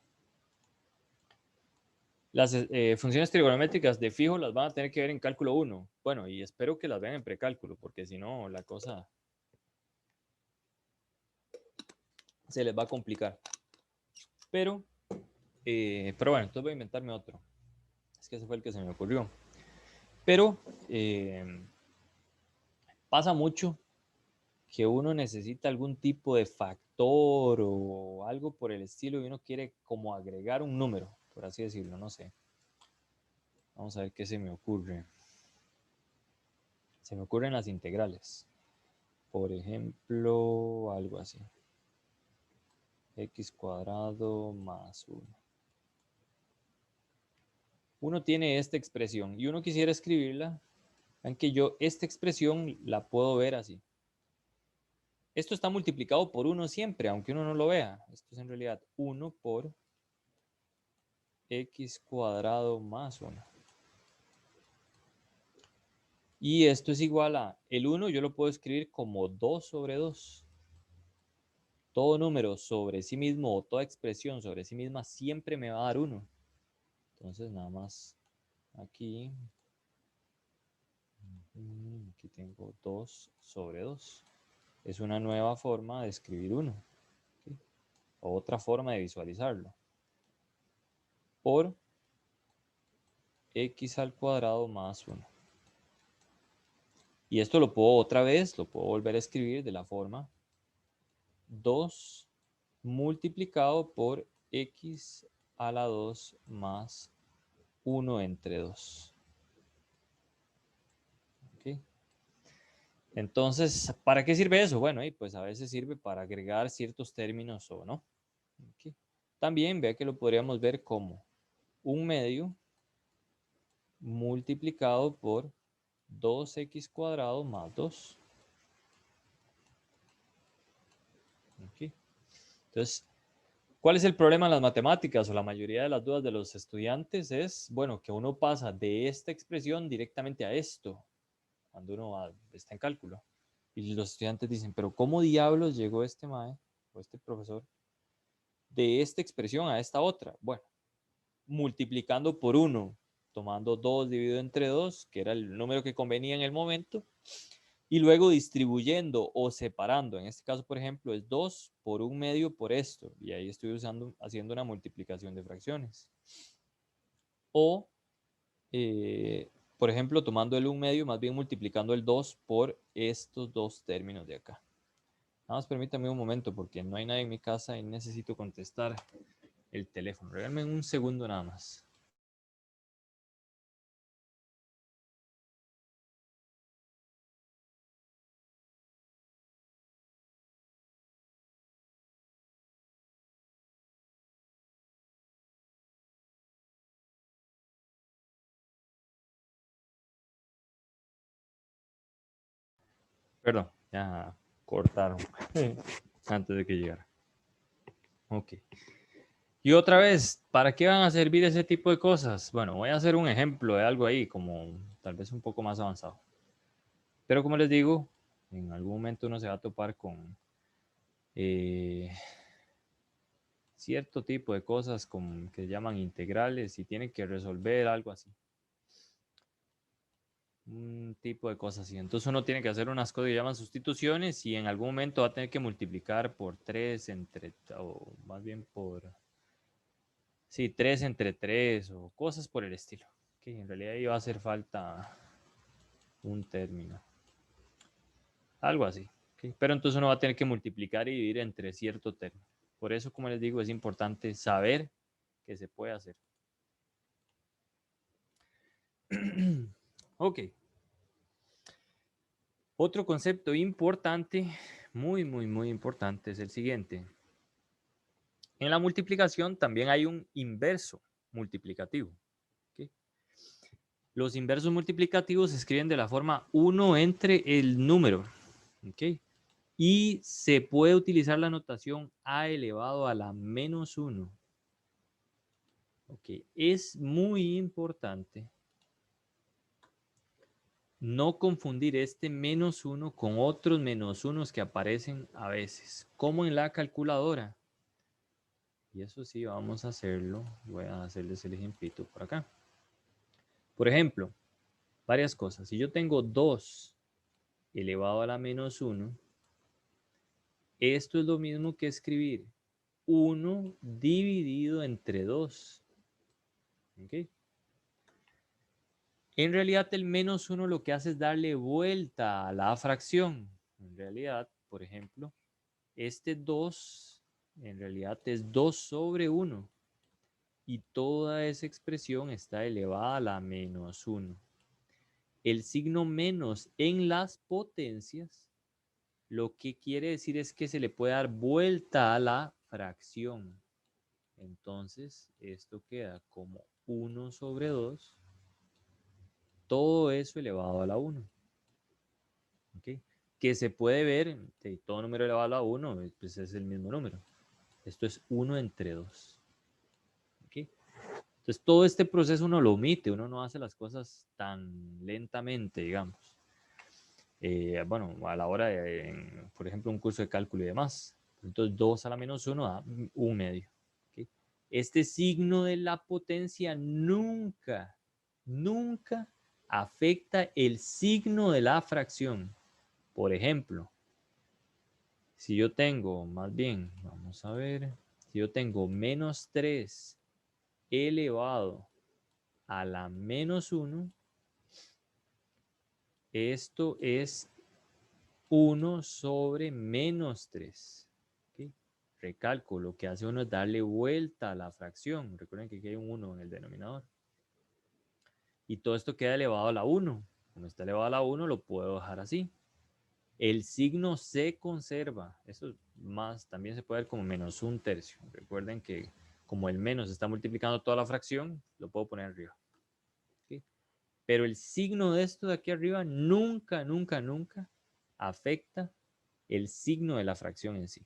Las funciones trigonométricas de fijo las van a tener que ver en cálculo 1. Bueno, y espero que las vean en precálculo, porque si no, la cosa se les va a complicar. Pero bueno, entonces voy a inventarme otro. Es que ese fue el que se me ocurrió. Pero Pasa mucho que uno necesita algún tipo de factor o algo por el estilo y uno quiere como agregar un número, por así decirlo, no sé. Vamos a ver qué se me ocurre. Se me ocurren las integrales. Por ejemplo, algo así. X cuadrado más 1. Uno tiene esta expresión y uno quisiera escribirla. Vean que yo esta expresión la puedo ver así. Esto está multiplicado por 1 siempre, aunque uno no lo vea. Esto es en realidad 1 por X cuadrado más 1. Y esto es igual a, el 1 yo lo puedo escribir como 2 sobre 2. Todo número sobre sí mismo o toda expresión sobre sí misma siempre me va a dar 1. Entonces nada más aquí tengo 2 sobre 2. Es una nueva forma de escribir 1. ¿Sí? Otra forma de visualizarlo. Por X al cuadrado más 1. Y esto lo puedo volver a escribir de la forma 2 multiplicado por X a la 2 más 1 entre 2. ¿Okay? Entonces, ¿para qué sirve eso? Bueno, pues a veces sirve para agregar ciertos términos o no. ¿Okay? También vea que lo podríamos ver como 1/2 multiplicado por 2x cuadrado más 2. ¿Okay? Entonces, ¿cuál es el problema en las matemáticas o la mayoría de las dudas de los estudiantes? Es, bueno, que uno pasa de esta expresión directamente a esto, cuando uno está en cálculo. Y los estudiantes dicen, pero ¿cómo diablos llegó este mae o este profesor de esta expresión a esta otra? Bueno, multiplicando por 1, tomando 2 dividido entre 2, que era el número que convenía en el momento, y luego distribuyendo o separando. En este caso, por ejemplo, es 2 por 1/2 por esto. Y ahí estoy haciendo una multiplicación de fracciones. O, por ejemplo, tomando el 1/2, más bien multiplicando el 2 por estos dos términos de acá. Nada más permítame un momento porque no hay nadie en mi casa y necesito contestar el teléfono. Regálame un segundo nada más. Perdón, ya cortaron antes de que llegara. Ok. Y otra vez, ¿para qué van a servir ese tipo de cosas? Bueno, voy a hacer un ejemplo de algo ahí, como tal vez un poco más avanzado. Pero como les digo, en algún momento uno se va a topar con cierto tipo de cosas que se llaman integrales y tienen que resolver algo así. Un tipo de cosas así. Entonces uno tiene que hacer unas cosas que llaman sustituciones y en algún momento va a tener que multiplicar por 3 o más bien por, sí, 3 entre 3 o cosas por el estilo. Que en realidad iba a hacer falta un término. Algo así. ¿Okay? Pero entonces uno va a tener que multiplicar y dividir entre cierto término. Por eso, como les digo, es importante saber que se puede hacer. Ok. Otro concepto importante, muy, muy, muy importante, es el siguiente. En la multiplicación también hay un inverso multiplicativo. ¿Okay? Los inversos multiplicativos se escriben de la forma 1 entre el número. ¿Okay? Y se puede utilizar la notación a elevado a la menos 1. Okay. Es muy importante no confundir este menos 1 con otros menos 1 que aparecen a veces, como en la calculadora. Y eso sí, vamos a hacerlo. Voy a hacerles el ejemplito por acá. Por ejemplo, varias cosas. Si yo tengo 2 elevado a la menos 1, esto es lo mismo que escribir 1 dividido entre 2. ¿Okay? En realidad el menos 1 lo que hace es darle vuelta a la fracción. En realidad, por ejemplo, este 2 en realidad es 2 sobre 1. Y toda esa expresión está elevada a la menos 1. El signo menos en las potencias lo que quiere decir es que se le puede dar vuelta a la fracción. Entonces, esto queda como 1 sobre 2. Todo eso elevado a la 1. ¿Okay? Que se puede ver, todo número elevado a la 1, pues es el mismo número. Esto es 1 entre 2. ¿Okay? Entonces, todo este proceso uno lo omite, uno no hace las cosas tan lentamente, digamos. Bueno, a la hora de, por ejemplo, un curso de cálculo y demás. Entonces, 2 a la menos 1 da 1 medio. ¿Okay? Este signo de la potencia nunca afecta el signo de la fracción. Por ejemplo, si yo tengo, más bien, vamos a ver, si yo tengo menos 3 elevado a la menos 1, esto es 1 sobre menos 3. ¿Okay? Recalco, lo que hace uno es darle vuelta a la fracción. Recuerden que aquí hay un 1 en el denominador. Y todo esto queda elevado a la 1. Como está elevado a la 1, lo puedo dejar así. El signo se conserva. Eso más también se puede ver como menos 1/3. Recuerden que como el menos está multiplicando toda la fracción, lo puedo poner arriba. ¿Okay? Pero el signo de esto de aquí arriba nunca afecta el signo de la fracción en sí.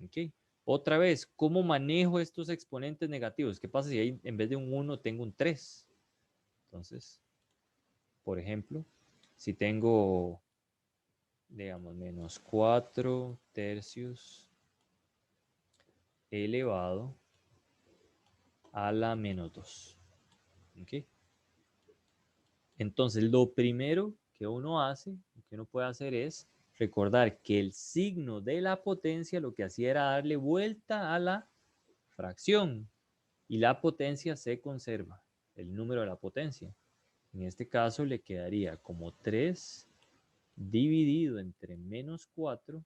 ¿Okay? Otra vez, ¿cómo manejo estos exponentes negativos? ¿Qué pasa si ahí en vez de un 1 tengo un 3? Entonces, por ejemplo, si tengo, digamos, menos 4 tercios elevado a la menos 2. ¿Okay? Entonces, lo primero que uno hace, que uno puede hacer es recordar que el signo de la potencia lo que hacía era darle vuelta a la fracción y la potencia se conserva, el número de la potencia. En este caso le quedaría como 3 dividido entre menos 4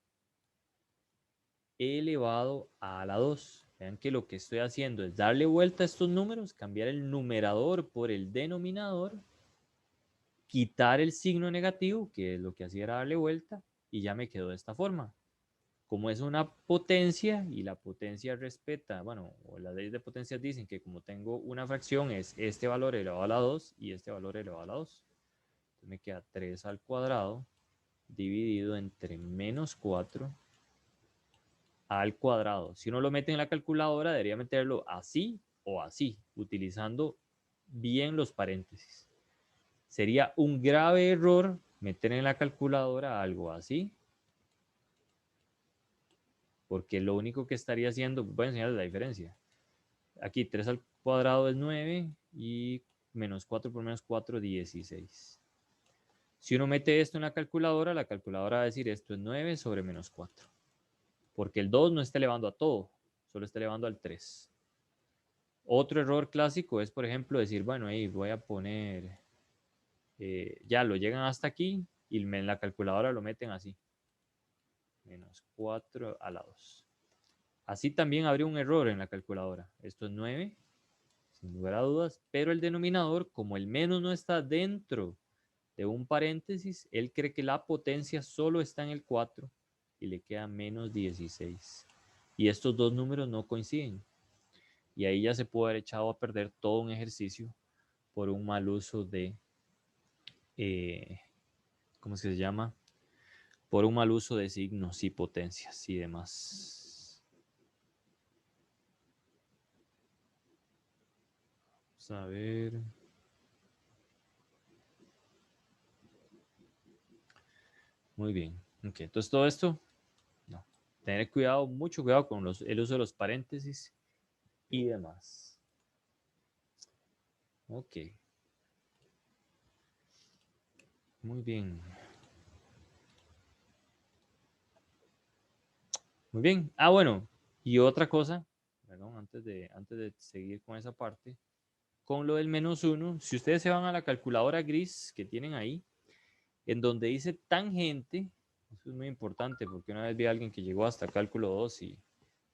elevado a la 2. Vean que lo que estoy haciendo es darle vuelta a estos números, cambiar el numerador por el denominador, quitar el signo negativo, que es lo que hacía era darle vuelta, y ya me quedó de esta forma. Como es una potencia y la potencia respeta, bueno, o las leyes de potencias dicen que como tengo una fracción es este valor elevado a la 2 y este valor elevado a la 2. Entonces me queda 3 al cuadrado dividido entre menos 4 al cuadrado. Si uno lo mete en la calculadora, debería meterlo así o así, utilizando bien los paréntesis. Sería un grave error meter en la calculadora algo así, porque lo único que estaría haciendo, voy a enseñarles la diferencia. Aquí 3 al cuadrado es 9 y menos 4 por menos 4, 16. Si uno mete esto en la calculadora va a decir esto es 9 sobre menos 4. Porque el 2 no está elevando a todo, solo está elevando al 3. Otro error clásico es, por ejemplo, decir, bueno, ahí voy a poner, ya lo llegan hasta aquí y en la calculadora lo meten así. Menos 4 a la 2. Así también habría un error en la calculadora. Esto es 9, sin lugar a dudas, pero el denominador, como el menos no está dentro de un paréntesis, él cree que la potencia solo está en el 4 y le queda menos 16. Y estos dos números no coinciden. Y ahí ya se puede haber echado a perder todo un ejercicio por un mal uso de, ¿cómo es que se llama? Por un mal uso de signos y potencias y demás. Vamos a ver. Muy bien. Ok, entonces todo esto, no. Tener cuidado, mucho cuidado con el uso de los paréntesis y demás. Ok. Muy bien. Muy bien. Bueno. Y otra cosa, perdón, antes de seguir con esa parte, con lo del -1, si ustedes se van a la calculadora gris que tienen ahí, en donde dice tangente, eso es muy importante porque una vez vi a alguien que llegó hasta cálculo 2 y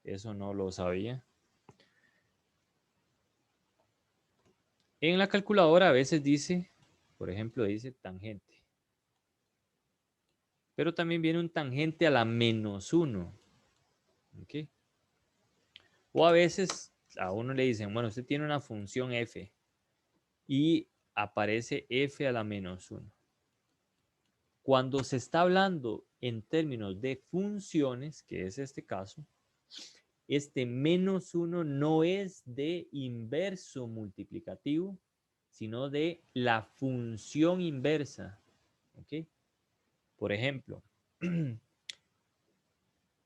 eso no lo sabía. En la calculadora a veces dice, por ejemplo, dice tangente. Pero también viene un tangente a la -1. ¿Ok? O a veces a uno le dicen, bueno, usted tiene una función f y aparece f a la -1. Cuando se está hablando en términos de funciones, que es este caso, este -1 no es de inverso multiplicativo, sino de la función inversa. ¿Ok? Por ejemplo,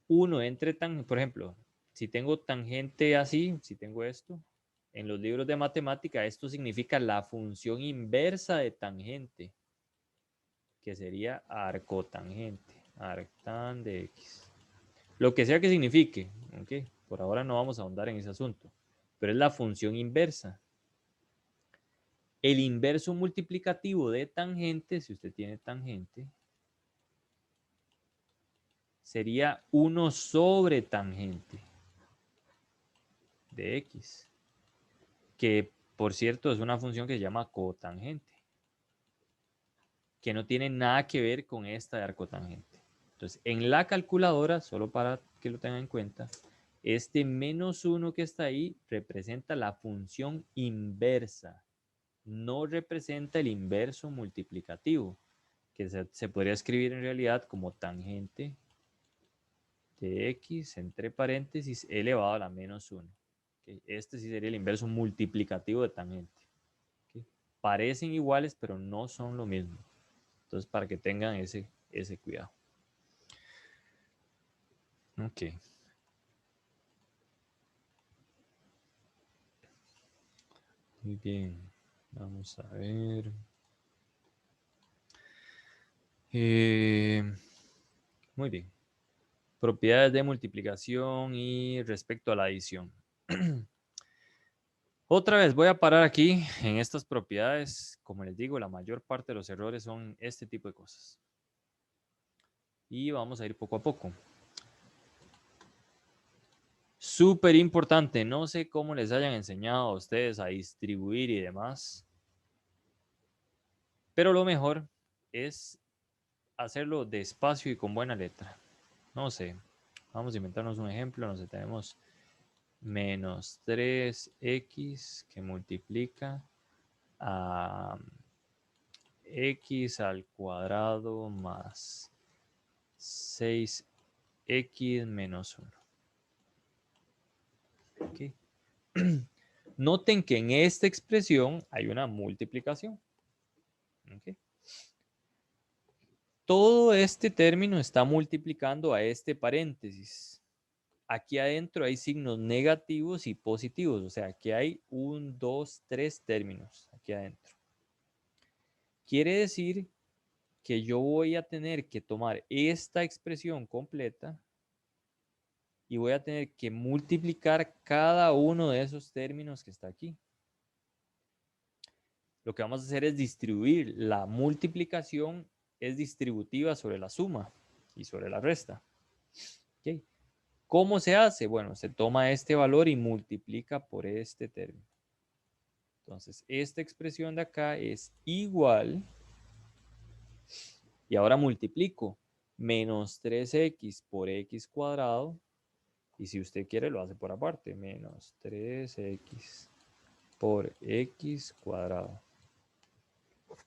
1 entre tangente, por ejemplo, si tengo tangente así, si tengo esto, en los libros de matemática, esto significa la función inversa de tangente, que sería arcotangente, arctan de x. Lo que sea que signifique, ¿ok? Por ahora no vamos a ahondar en ese asunto, pero es la función inversa. El inverso multiplicativo de tangente, si usted tiene tangente, sería 1 sobre tangente de x, que por cierto es una función que se llama cotangente, que no tiene nada que ver con esta de arcotangente. Entonces, en la calculadora, solo para que lo tengan en cuenta, este -1 que está ahí representa la función inversa, no representa el inverso multiplicativo, que se podría escribir en realidad como tangente de x entre paréntesis elevado a la -1. ¿Okay? Este sí sería el inverso multiplicativo de tangente. ¿Okay? Parecen iguales, pero no son lo mismo. Entonces, para que tengan ese cuidado. Ok. Muy bien. Vamos a ver. Muy bien. Propiedades de multiplicación y respecto a la adición. Otra vez voy a parar aquí en estas propiedades. Como les digo, la mayor parte de los errores son este tipo de cosas. Y vamos a ir poco a poco. Súper importante. No sé cómo les hayan enseñado a ustedes a distribuir y demás. Pero lo mejor es hacerlo despacio y con buena letra. No sé. Vamos a inventarnos un ejemplo. No sé, tenemos menos 3x que multiplica a x al cuadrado más 6x menos 1. ¿Okay? Noten que en esta expresión hay una multiplicación. ¿Okay? Todo este término está multiplicando a este paréntesis. Aquí adentro hay signos negativos y positivos. O sea, aquí hay 1, 2, 3 términos aquí adentro. Quiere decir que yo voy a tener que tomar esta expresión completa y voy a tener que multiplicar cada uno de esos términos que está aquí. Lo que vamos a hacer es distribuir. La multiplicación es distributiva sobre la suma y sobre la resta. ¿Okay? ¿Cómo se hace? Bueno, se toma este valor y multiplica por este término. Entonces, esta expresión de acá es igual. Y ahora multiplico menos 3x por x cuadrado. Y si usted quiere, lo hace por aparte. Menos 3x por x cuadrado.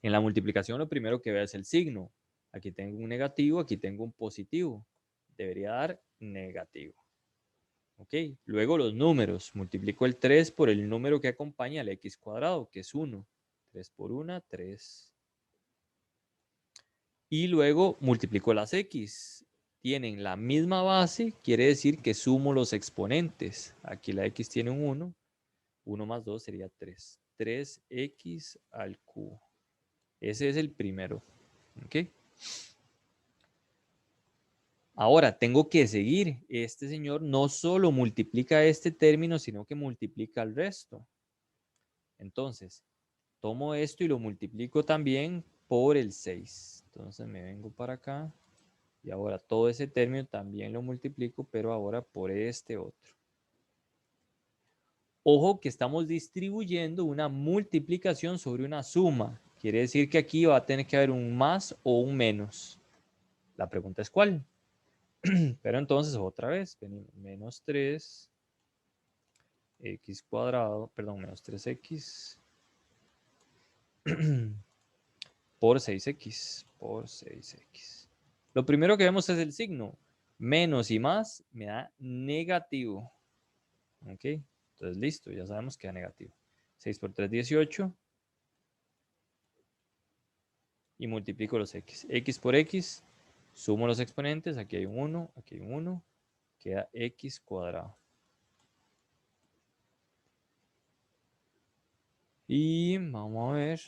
En la multiplicación lo primero que veo es el signo. Aquí tengo un negativo, aquí tengo un positivo. Debería dar negativo. ¿Ok? Luego los números. Multiplico el 3 por el número que acompaña al x cuadrado, que es 1. 3 por 1, 3. Y luego multiplico las x. Tienen la misma base, quiere decir que sumo los exponentes. Aquí la x tiene un 1. 1 más 2 sería 3. 3x al cubo. Ese es el primero. ¿Ok? Ahora tengo que seguir. Este señor no solo multiplica este término, sino que multiplica el resto. Entonces, tomo esto y lo multiplico también por el 6. Entonces me vengo para acá y ahora todo ese término también lo multiplico, pero ahora por este otro. Ojo que estamos distribuyendo una multiplicación sobre una suma. Quiere decir que aquí va a tener que haber un más o un menos. La pregunta es ¿cuál? Pero entonces otra vez, menos 3 x cuadrado, perdón, menos 3x por 6x por 6x. Lo primero que vemos es el signo. Menos y más me da negativo. ¿Ok? Entonces listo, ya sabemos que da negativo. 6 por 3, 18. Y multiplico los x. X por x, sumo los exponentes. Aquí hay un 1, aquí hay un 1. Queda x cuadrado. Y vamos a ver.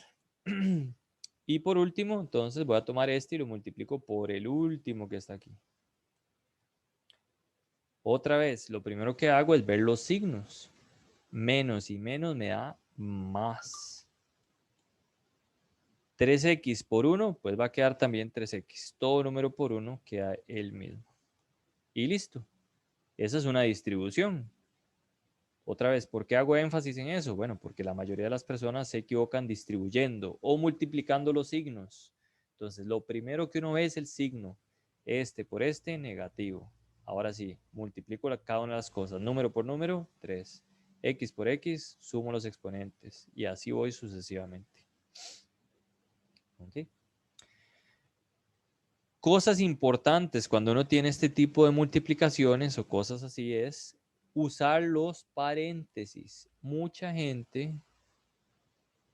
Y por último, entonces voy a tomar este y lo multiplico por el último que está aquí. Otra vez, lo primero que hago es ver los signos. Menos y menos me da más. 3x por 1, pues va a quedar también 3x. Todo número por 1 queda el mismo. Y listo. Esa es una distribución. Otra vez, ¿por qué hago énfasis en eso? Bueno, porque la mayoría de las personas se equivocan distribuyendo o multiplicando los signos. Entonces, lo primero que uno ve es el signo. Este por este, negativo. Ahora sí, multiplico cada una de las cosas. Número por número, 3. X por X, sumo los exponentes. Y así voy sucesivamente. ¿Ok? Cosas importantes cuando uno tiene este tipo de multiplicaciones o cosas así es usar los paréntesis. Mucha gente,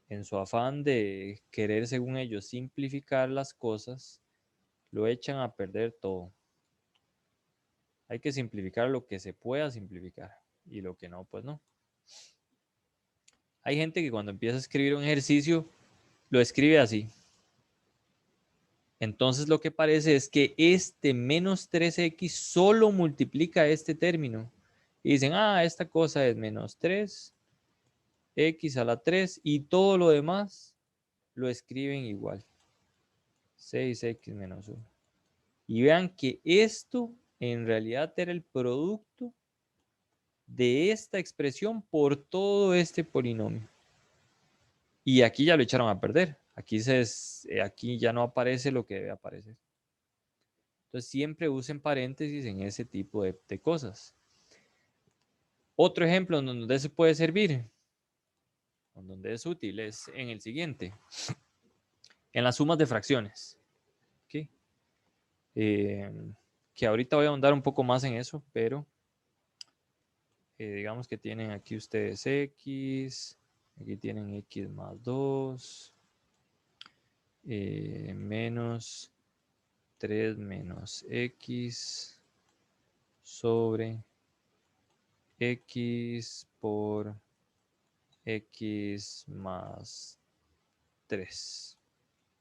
en su afán de querer, según ellos, simplificar las cosas, lo echan a perder todo. Hay que simplificar lo que se pueda simplificar y lo que no, pues no. Hay gente que cuando empieza a escribir un ejercicio, lo escribe así. Entonces lo que parece es que este menos 3x solo multiplica este término. Y dicen, esta cosa es menos 3, x a la 3 y todo lo demás lo escriben igual. 6x menos 1. Y vean que esto en realidad era el producto de esta expresión por todo este polinomio. Y aquí ya lo echaron a perder. Aquí ya no aparece lo que debe aparecer. Entonces siempre usen paréntesis en ese tipo de cosas. Otro ejemplo en donde se puede servir, en donde es útil, es en el siguiente. En las sumas de fracciones. ¿Okay? Que ahorita voy a ahondar un poco más en eso, pero digamos que tienen aquí ustedes x, aquí tienen x más 2, menos 3 menos x sobre x por x más 3.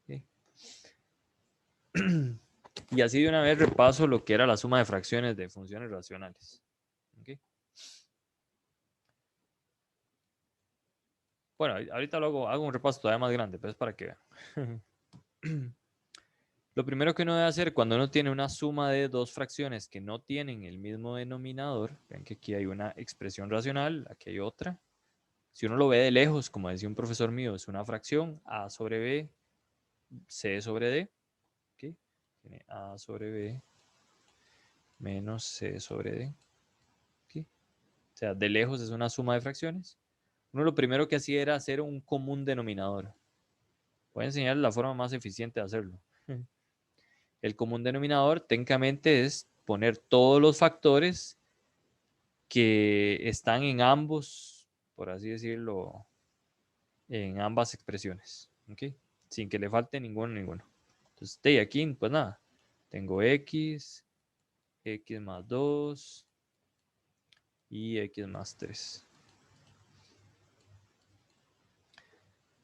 ¿Okay? Y así de una vez repaso lo que era la suma de fracciones de funciones racionales. ¿Okay? Bueno, ahorita hago un repaso todavía más grande, pero es para que vean. Lo primero que uno debe hacer cuando uno tiene una suma de dos fracciones que no tienen el mismo denominador, ven que aquí hay una expresión racional, aquí hay otra. Si uno lo ve de lejos, como decía un profesor mío, es una fracción, a sobre b, c sobre d. ¿Okay? Tiene a sobre b menos c sobre d. ¿Okay? O sea, de lejos es una suma de fracciones. Uno lo primero que hacía era hacer un común denominador. Voy a enseñarles la forma más eficiente de hacerlo. El común denominador técnicamente es poner todos los factores que están en ambos, por así decirlo, en ambas expresiones. ¿Okay? Sin que le falte ninguno. Entonces, de aquí, pues nada, tengo x más 2 y x más 3.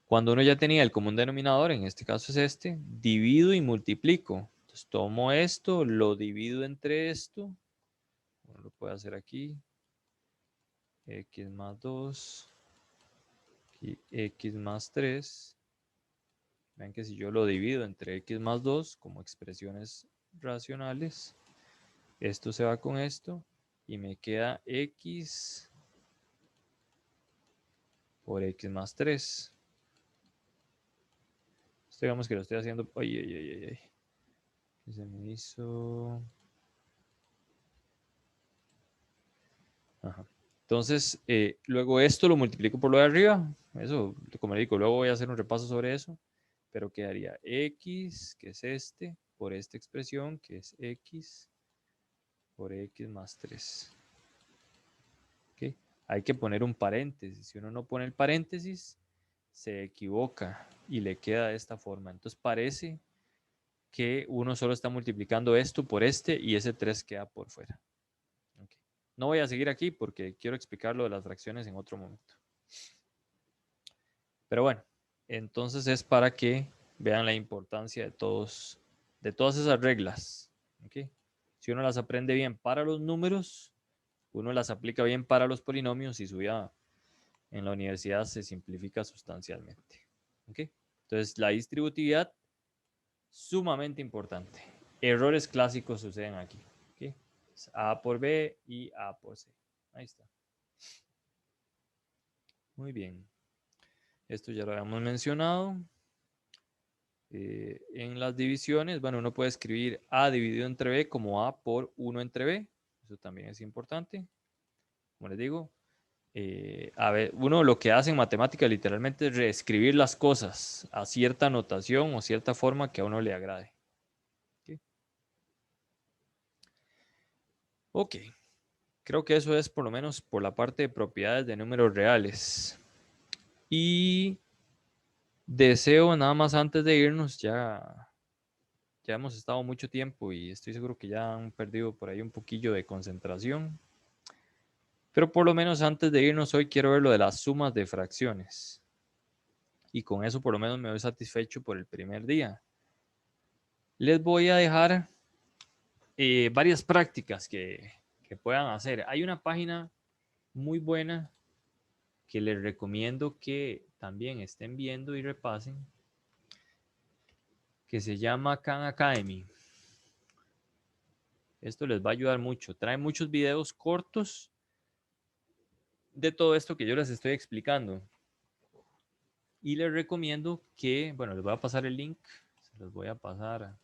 Cuando uno ya tenía el común denominador, en este caso es este, divido y multiplico. Entonces tomo esto, lo divido entre esto. Uno lo puede hacer aquí. X más 2. y x más 3. Vean que si yo lo divido entre x más 2 como expresiones racionales, esto se va con esto y me queda x por x más 3. Esto digamos que lo estoy haciendo. Ay, ay, ay, ay, ay. ¿Qué se me hizo? Ajá. Entonces, luego esto lo multiplico por lo de arriba. Eso, como le digo, luego voy a hacer un repaso sobre eso. Pero quedaría x, que es este, por esta expresión, que es x por x más 3. ¿Ok? Hay que poner un paréntesis. Si uno no pone el paréntesis, se equivoca y le queda de esta forma. Entonces parece que uno solo está multiplicando esto por este y ese 3 queda por fuera. Okay. No voy a seguir aquí porque quiero explicar lo de las fracciones en otro momento. Pero bueno, entonces es para que vean la importancia de todas esas reglas. ¿Okay? Si uno las aprende bien para los números, uno las aplica bien para los polinomios y su vida en la universidad se simplifica sustancialmente. ¿Okay? Entonces la distributividad, sumamente importante. Errores clásicos suceden aquí. ¿Okay? A por B y A por C. Ahí está. Muy bien. Esto ya lo habíamos mencionado. En las divisiones, bueno, uno puede escribir A dividido entre B como A por 1 entre B. Eso también es importante. Como les digo, a ver, uno lo que hace en matemática literalmente es reescribir las cosas a cierta notación o cierta forma que a uno le agrade. ¿Okay? Ok. Creo que eso es por lo menos por la parte de propiedades de números reales. Y deseo nada más antes de irnos, ya hemos estado mucho tiempo y estoy seguro que ya han perdido por ahí un poquillo de concentración. Pero por lo menos antes de irnos hoy quiero ver lo de las sumas de fracciones. Y con eso por lo menos me voy satisfecho por el primer día. Les voy a dejar varias prácticas que puedan hacer. Hay una página muy buena que les recomiendo que también estén viendo y repasen, que se llama Khan Academy. Esto les va a ayudar mucho. Trae muchos videos cortos de todo esto que yo les estoy explicando. Y les recomiendo que, bueno, les voy a pasar el link. Se los voy a pasar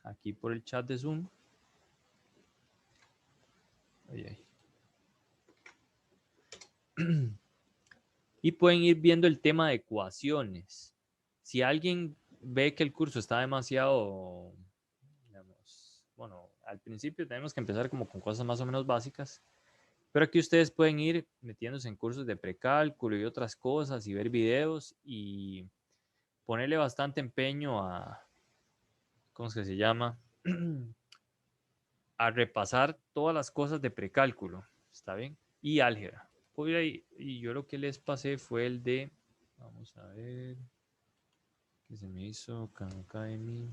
aquí por el chat de Zoom. Ay, ay. Y pueden ir viendo el tema de ecuaciones. Si alguien ve que el curso está demasiado, digamos, bueno, al principio tenemos que empezar como con cosas más o menos básicas, pero aquí ustedes pueden ir metiéndose en cursos de precálculo y otras cosas y ver videos y ponerle bastante empeño a, ¿cómo es que se llama? A repasar todas las cosas de precálculo, ¿está bien? Y álgebra. Y yo lo que les pasé fue el de, vamos a ver, ¿qué se me hizo? Khan Academy.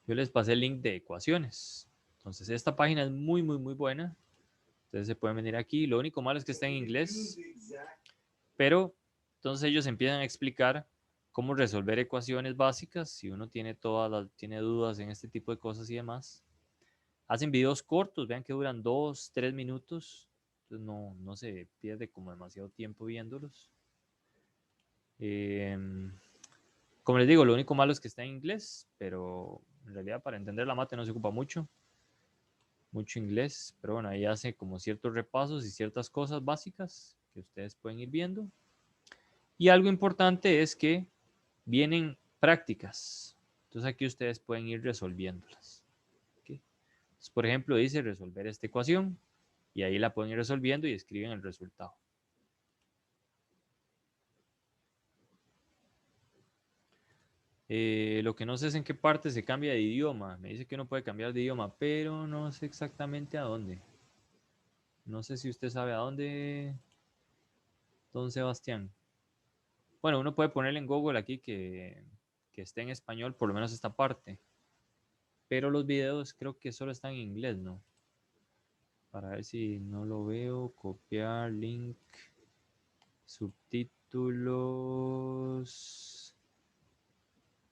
Yo les pasé el link de ecuaciones. Entonces, esta página es muy, muy, muy buena. Ustedes se pueden venir aquí. Lo único malo es que está en inglés. Pero, entonces ellos empiezan a explicar cómo resolver ecuaciones básicas. Si uno tiene tiene dudas en este tipo de cosas y demás. Hacen videos cortos, vean que duran 2, 3 minutos. Entonces no se pierde como demasiado tiempo viéndolos. Como les digo, lo único malo es que está en inglés, pero en realidad para entender la mate no se ocupa mucho inglés, pero bueno, ahí hace como ciertos repasos y ciertas cosas básicas que ustedes pueden ir viendo. Y algo importante es que vienen prácticas, entonces aquí ustedes pueden ir resolviéndolas. ¿Okay? Entonces, por ejemplo, dice resolver esta ecuación y ahí la pueden ir resolviendo y escriben el resultado. Lo que no sé es en qué parte se cambia de idioma. Me dice que uno puede cambiar de idioma, pero no sé exactamente a dónde. No sé si usted sabe a dónde, don Sebastián. Bueno, uno puede ponerle en Google aquí que esté en español, por lo menos esta parte. Pero los videos creo que solo están en inglés, ¿no? Para ver si no lo veo. Copiar link. Subtítulos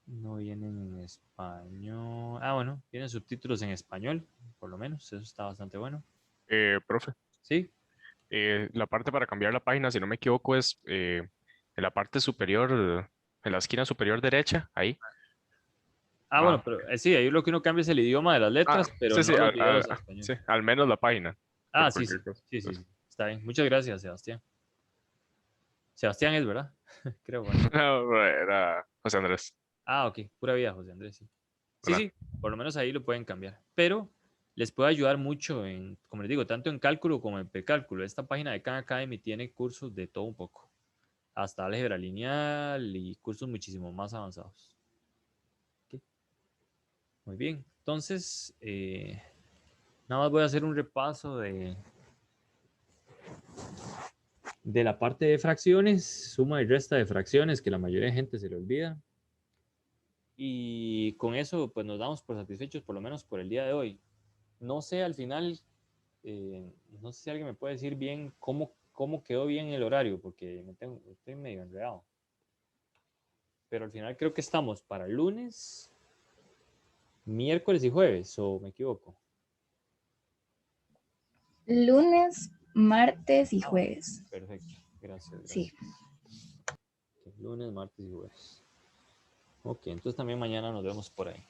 no vienen en español. Ah, bueno, vienen subtítulos en español, por lo menos. Eso está bastante bueno. Profe, Sí. la parte para cambiar la página, si no me equivoco, es en la parte superior, en la esquina superior derecha, ahí. Ah, bueno, Ah, pero sí, ahí lo que uno cambia es el idioma de las letras, pero sí, sí, no los videos a español. sí, al menos la página, Ah, por sí, cualquier sí. cosa. Sí, sí, sí. Está bien. Muchas gracias, Sebastián. Sebastián es, ¿verdad? Creo, bueno. No, era José Andrés. Ah, ok. Pura vida, José Andrés, sí. Sí, ¿Verdad? sí. Por lo menos ahí lo pueden cambiar. Pero les puede ayudar mucho en, como les digo, tanto en cálculo como en precálculo. Esta página de Khan Academy tiene cursos de todo un poco. Hasta álgebra lineal y cursos muchísimo más avanzados. Ok. Muy bien. Entonces, nada más voy a hacer un repaso de la parte de fracciones, suma y resta de fracciones, que la mayoría de gente se le olvida. Y con eso, pues nos damos por satisfechos, por lo menos por el día de hoy. No sé al final, no sé si alguien me puede decir bien cómo quedó bien el horario, porque estoy medio enredado. Pero al final creo que estamos para lunes, miércoles y jueves, o me equivoco. Lunes, martes y jueves. Perfecto, gracias, Sí. gracias. Ok, lunes, martes y jueves. Ok, entonces también mañana nos vemos por ahí.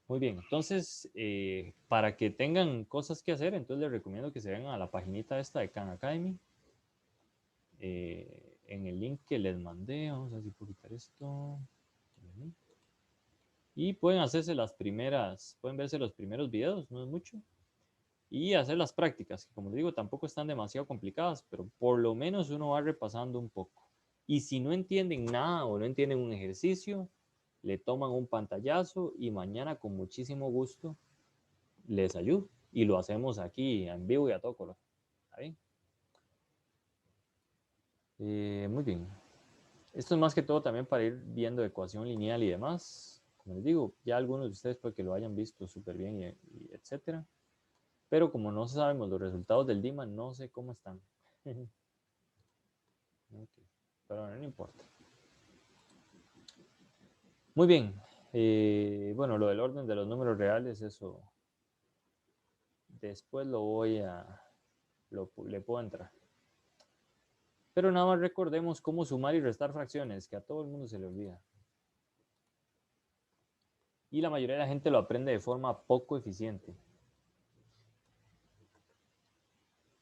Muy bien, entonces para que tengan cosas que hacer, entonces les recomiendo que se vengan a la paginita esta de Khan Academy. En el link que les mandé, vamos a ver si puedo quitar esto. Y pueden hacerse pueden verse los primeros videos, no es mucho. Y hacer las prácticas, que como les digo, tampoco están demasiado complicadas, pero por lo menos uno va repasando un poco. Y si no entienden nada o no entienden un ejercicio, le toman un pantallazo y mañana con muchísimo gusto les ayudo. Y lo hacemos aquí en vivo y a todo color. ¿Está bien? Muy bien. Esto es más que todo también para ir viendo ecuación lineal y demás. Como les digo, ya algunos de ustedes puede que lo hayan visto súper bien y etcétera. Pero como no sabemos los resultados del DIMA, no sé cómo están. Okay. Pero no importa. Muy bien. Bueno, lo del orden de los números reales, eso después le puedo entrar. Pero nada más recordemos cómo sumar y restar fracciones, que a todo el mundo se le olvida. Y la mayoría de la gente lo aprende de forma poco eficiente.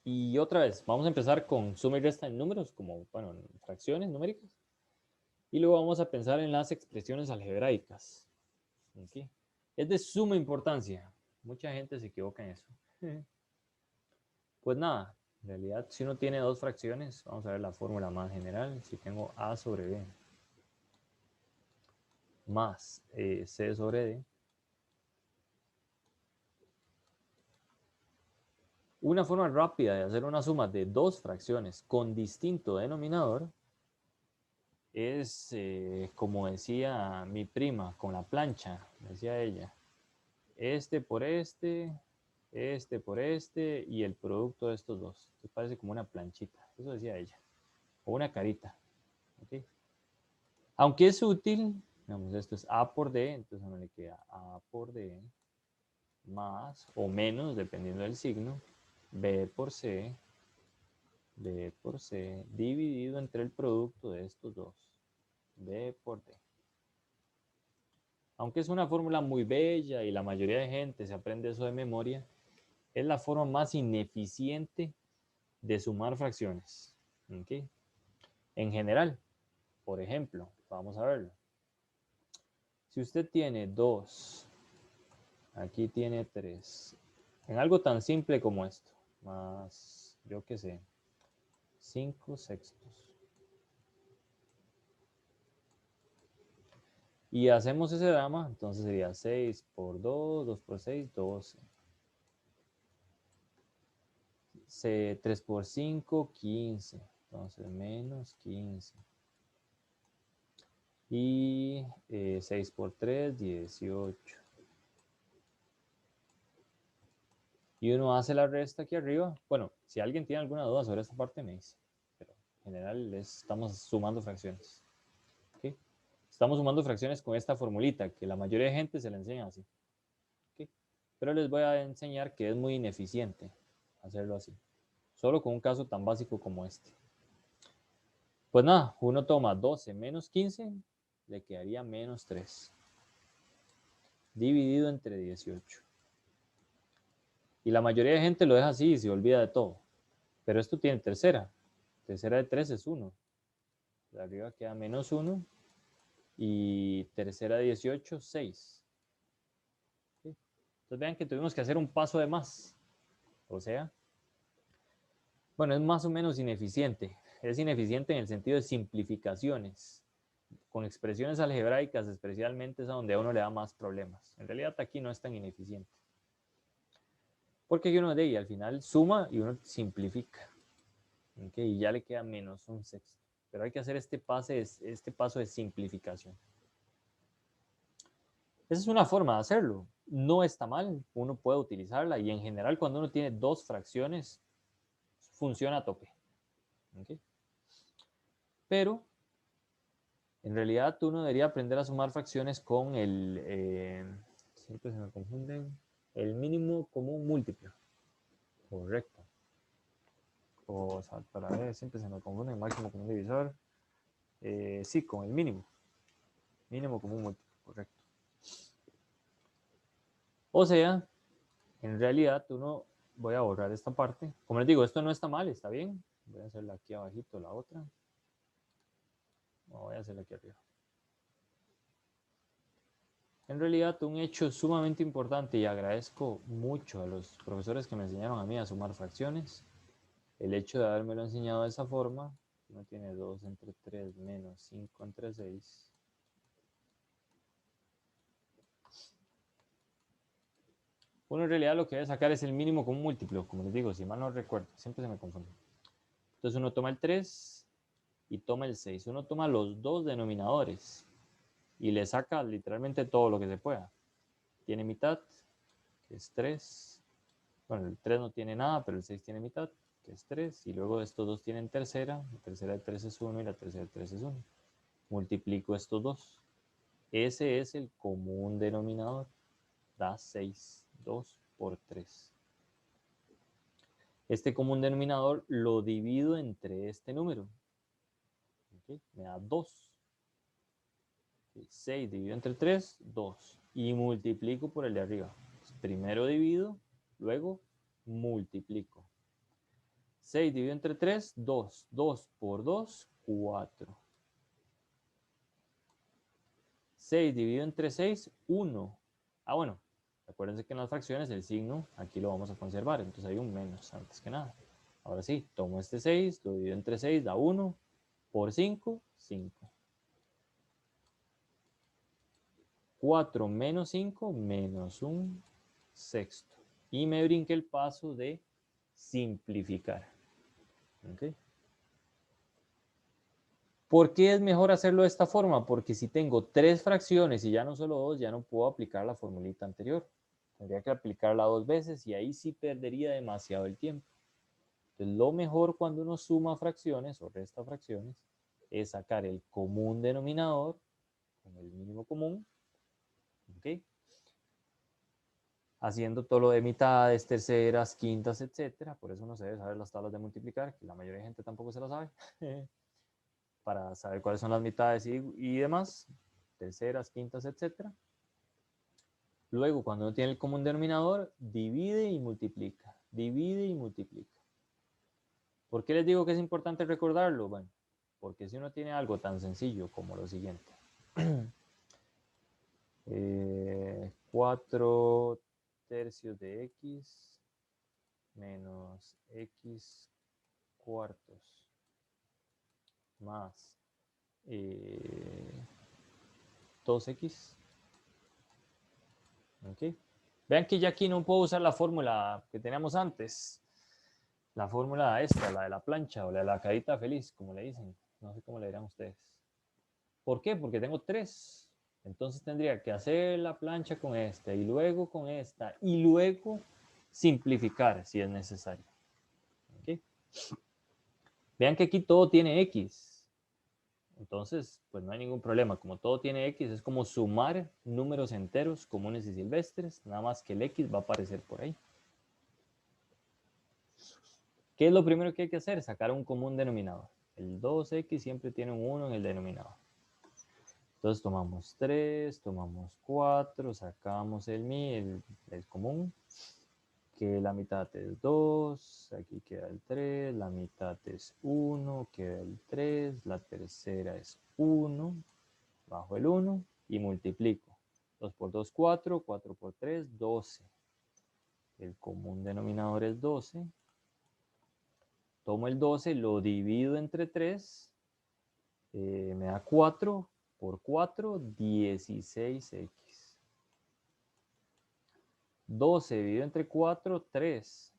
Y otra vez, vamos a empezar con suma y resta en números, como, bueno, en fracciones numéricas. Y luego vamos a pensar en las expresiones algebraicas. ¿Okay? Es de suma importancia. Mucha gente se equivoca en eso. Pues nada, en realidad si uno tiene dos fracciones, vamos a ver la fórmula más general. Si tengo A sobre B más C sobre D, una forma rápida de hacer una suma de dos fracciones con distinto denominador es, como decía mi prima, con la plancha, decía ella, este por este y el producto de estos dos. Entonces parece como una planchita, eso decía ella, o una carita. ¿Okay? Aunque es útil, digamos, esto es A por D, entonces uno le queda A por D más o menos, dependiendo del signo, B por C dividido entre el producto de estos dos, B por D. Aunque es una fórmula muy bella y la mayoría de gente se aprende eso de memoria, es la forma más ineficiente de sumar fracciones. ¿Okay? En general, por ejemplo, vamos a verlo. Si usted tiene 2, aquí tiene 3, en algo tan simple como esto, más, yo qué sé, 5 sextos. Y hacemos ese drama, entonces sería 6 por 2, 2 por 6, 12. 3 por 5, 15. Entonces menos 15. Y 6 por 3, 18. Y uno hace la resta aquí arriba. Bueno, si alguien tiene alguna duda sobre esta parte, me dice. Pero en general estamos sumando fracciones. ¿Ok? Estamos sumando fracciones con esta formulita, que la mayoría de gente se la enseña así. ¿Ok? Pero les voy a enseñar que es muy ineficiente hacerlo así. Solo con un caso tan básico como este. Pues nada, uno toma 12 menos 15, le quedaría menos 3. Dividido entre 18. Y la mayoría de gente lo deja así y se olvida de todo. Pero esto tiene tercera. Tercera de 3 es 1. De arriba queda menos 1. Y tercera de 18, 6. ¿Sí? Entonces vean que tuvimos que hacer un paso de más. O sea, bueno, es más o menos ineficiente. Es ineficiente en el sentido de simplificaciones. Con expresiones algebraicas especialmente es a donde a uno le da más problemas. En realidad aquí no es tan ineficiente. Porque uno de ahí al final suma y uno simplifica. ¿Okay? Y ya le queda menos un sexto. Pero hay que hacer este paso de simplificación. Esa es una forma de hacerlo. No está mal, uno puede utilizarla y en general cuando uno tiene dos fracciones funciona a tope. ¿Okay? Pero en realidad uno debería aprender a sumar fracciones con siempre se me confunden, el mínimo común múltiplo. Correcto. O para ver, siempre se me confunde el máximo común divisor. Sí, con el mínimo. Mínimo común múltiplo, correcto. O sea, en realidad uno, voy a borrar esta parte. Como les digo, esto no está mal, está bien. Voy a hacerla aquí abajito la otra. No, voy a hacerla aquí arriba. En realidad, un hecho sumamente importante y agradezco mucho a los profesores que me enseñaron a mí a sumar fracciones. El hecho de haberme lo enseñado de esa forma, uno tiene 2 entre 3 menos 5 entre 6. Uno en realidad lo que debe sacar es el mínimo común múltiplo, como les digo, si mal no recuerdo, siempre se me confunde. Entonces uno toma el 3 y toma el 6. Uno toma los dos denominadores y le saca literalmente todo lo que se pueda. Tiene mitad, que es 3. Bueno, el 3 no tiene nada, pero el 6 tiene mitad, que es 3. Y luego estos dos tienen tercera. La tercera de 3 es 1 y la tercera de 3 es 1. Multiplico estos dos. Ese es el común denominador. Da 6. 2 por 3. Este común denominador lo divido entre este número. ¿Okay? Me da 2. 6 dividido entre 3, 2. Y multiplico por el de arriba. Primero divido, luego multiplico. 6 dividido entre 3, 2. 2 por 2, 4. 6 dividido entre 6, 1. Ah, bueno, acuérdense que en las fracciones el signo aquí lo vamos a conservar. Entonces hay un menos antes que nada. Ahora sí, tomo este 6, lo divido entre 6, da 1. Por 5, 5. 4 menos 5, menos un sexto. Y me brinqué el paso de simplificar. ¿Okay? ¿Por qué es mejor hacerlo de esta forma? Porque si tengo tres fracciones y ya no solo dos, ya no puedo aplicar la formulita anterior. Tendría que aplicarla dos veces y ahí sí perdería demasiado el tiempo. Entonces, lo mejor cuando uno suma fracciones o resta fracciones es sacar el común denominador con el mínimo común. ¿Ok? Haciendo todo lo de mitades, terceras, quintas, etcétera. Por eso uno se debe saber las tablas de multiplicar, que la mayoría de gente tampoco se las sabe. Para saber cuáles son las mitades y demás, terceras, quintas, etcétera. Luego, cuando uno tiene el común denominador, divide y multiplica. Divide y multiplica. ¿Por qué les digo que es importante recordarlo? Bueno, porque si uno tiene algo tan sencillo como lo siguiente. 4 tercios de x menos x cuartos más 2x. ¿Okay? Vean que ya aquí no puedo usar la fórmula que teníamos antes. La fórmula esta, la de la plancha o la de la carita feliz, como le dicen. No sé cómo le dirán ustedes. ¿Por qué? Porque tengo 3. Entonces tendría que hacer la plancha con esta y luego con esta y luego simplificar si es necesario. ¿Ok? Vean que aquí todo tiene X. Entonces, pues no hay ningún problema. Como todo tiene X, es como sumar números enteros comunes y silvestres, nada más que el X va a aparecer por ahí. ¿Qué es lo primero que hay que hacer? Sacar un común denominador. El 2X siempre tiene un 1 en el denominador. Entonces tomamos 3, tomamos 4, sacamos el común, que la mitad es 2, aquí queda el 3, la mitad es 1, queda el 3, la tercera es 1, bajo el 1 y multiplico. 2 por 2, 4, 4 por 3, 12. El común denominador es 12. Tomo el 12, lo divido entre 3, me da 4 por 4, 16x. 12 dividido entre 4, 3.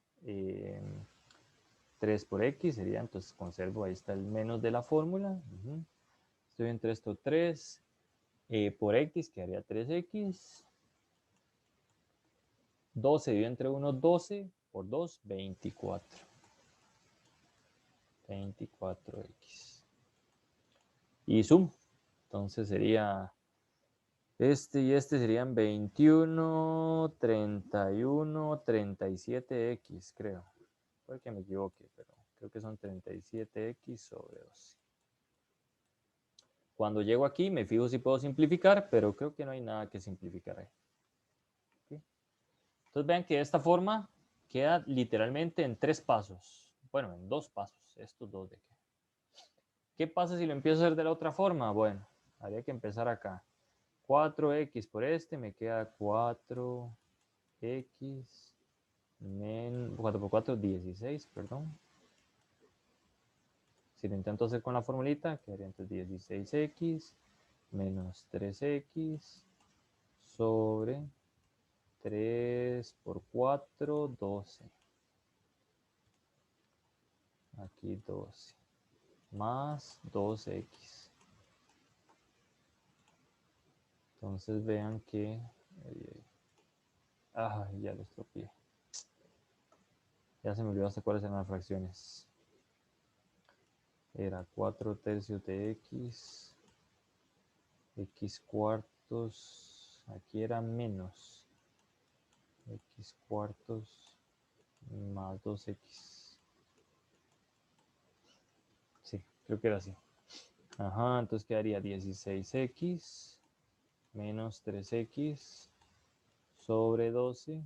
3 por x sería, entonces conservo, ahí está el menos de la fórmula. Estoy entre esto 3 por x, quedaría 3x. 12 dividido entre 1, 12 por 2, 24. 24x. Y sumo. Entonces sería este y este serían 21, 31, 37x, creo. Puede que me equivoque, pero creo que son 37x sobre 12. Cuando llego aquí me fijo si puedo simplificar, pero creo que no hay nada que simplificar ahí. ¿Okay? Entonces vean que de esta forma queda literalmente en 3 pasos. Bueno, en 2 pasos. Estos dos de aquí. ¿Qué pasa si lo empiezo a hacer de la otra forma? Bueno, habría que empezar acá. 4x por este me queda 4x menos 4 por 4, 16, perdón. Si lo intento hacer con la formulita, quedaría entonces 16x menos 3x sobre 3 por 4, 12. Aquí 12. Más 2x. Entonces vean que... Ay, ya lo estropeé. Ya se me olvidó hasta cuáles eran las fracciones. Era 4 tercios de x. X cuartos. Aquí era menos. X cuartos más 2x. Sí, creo que era así. Ajá, entonces quedaría 16x menos 3x sobre 12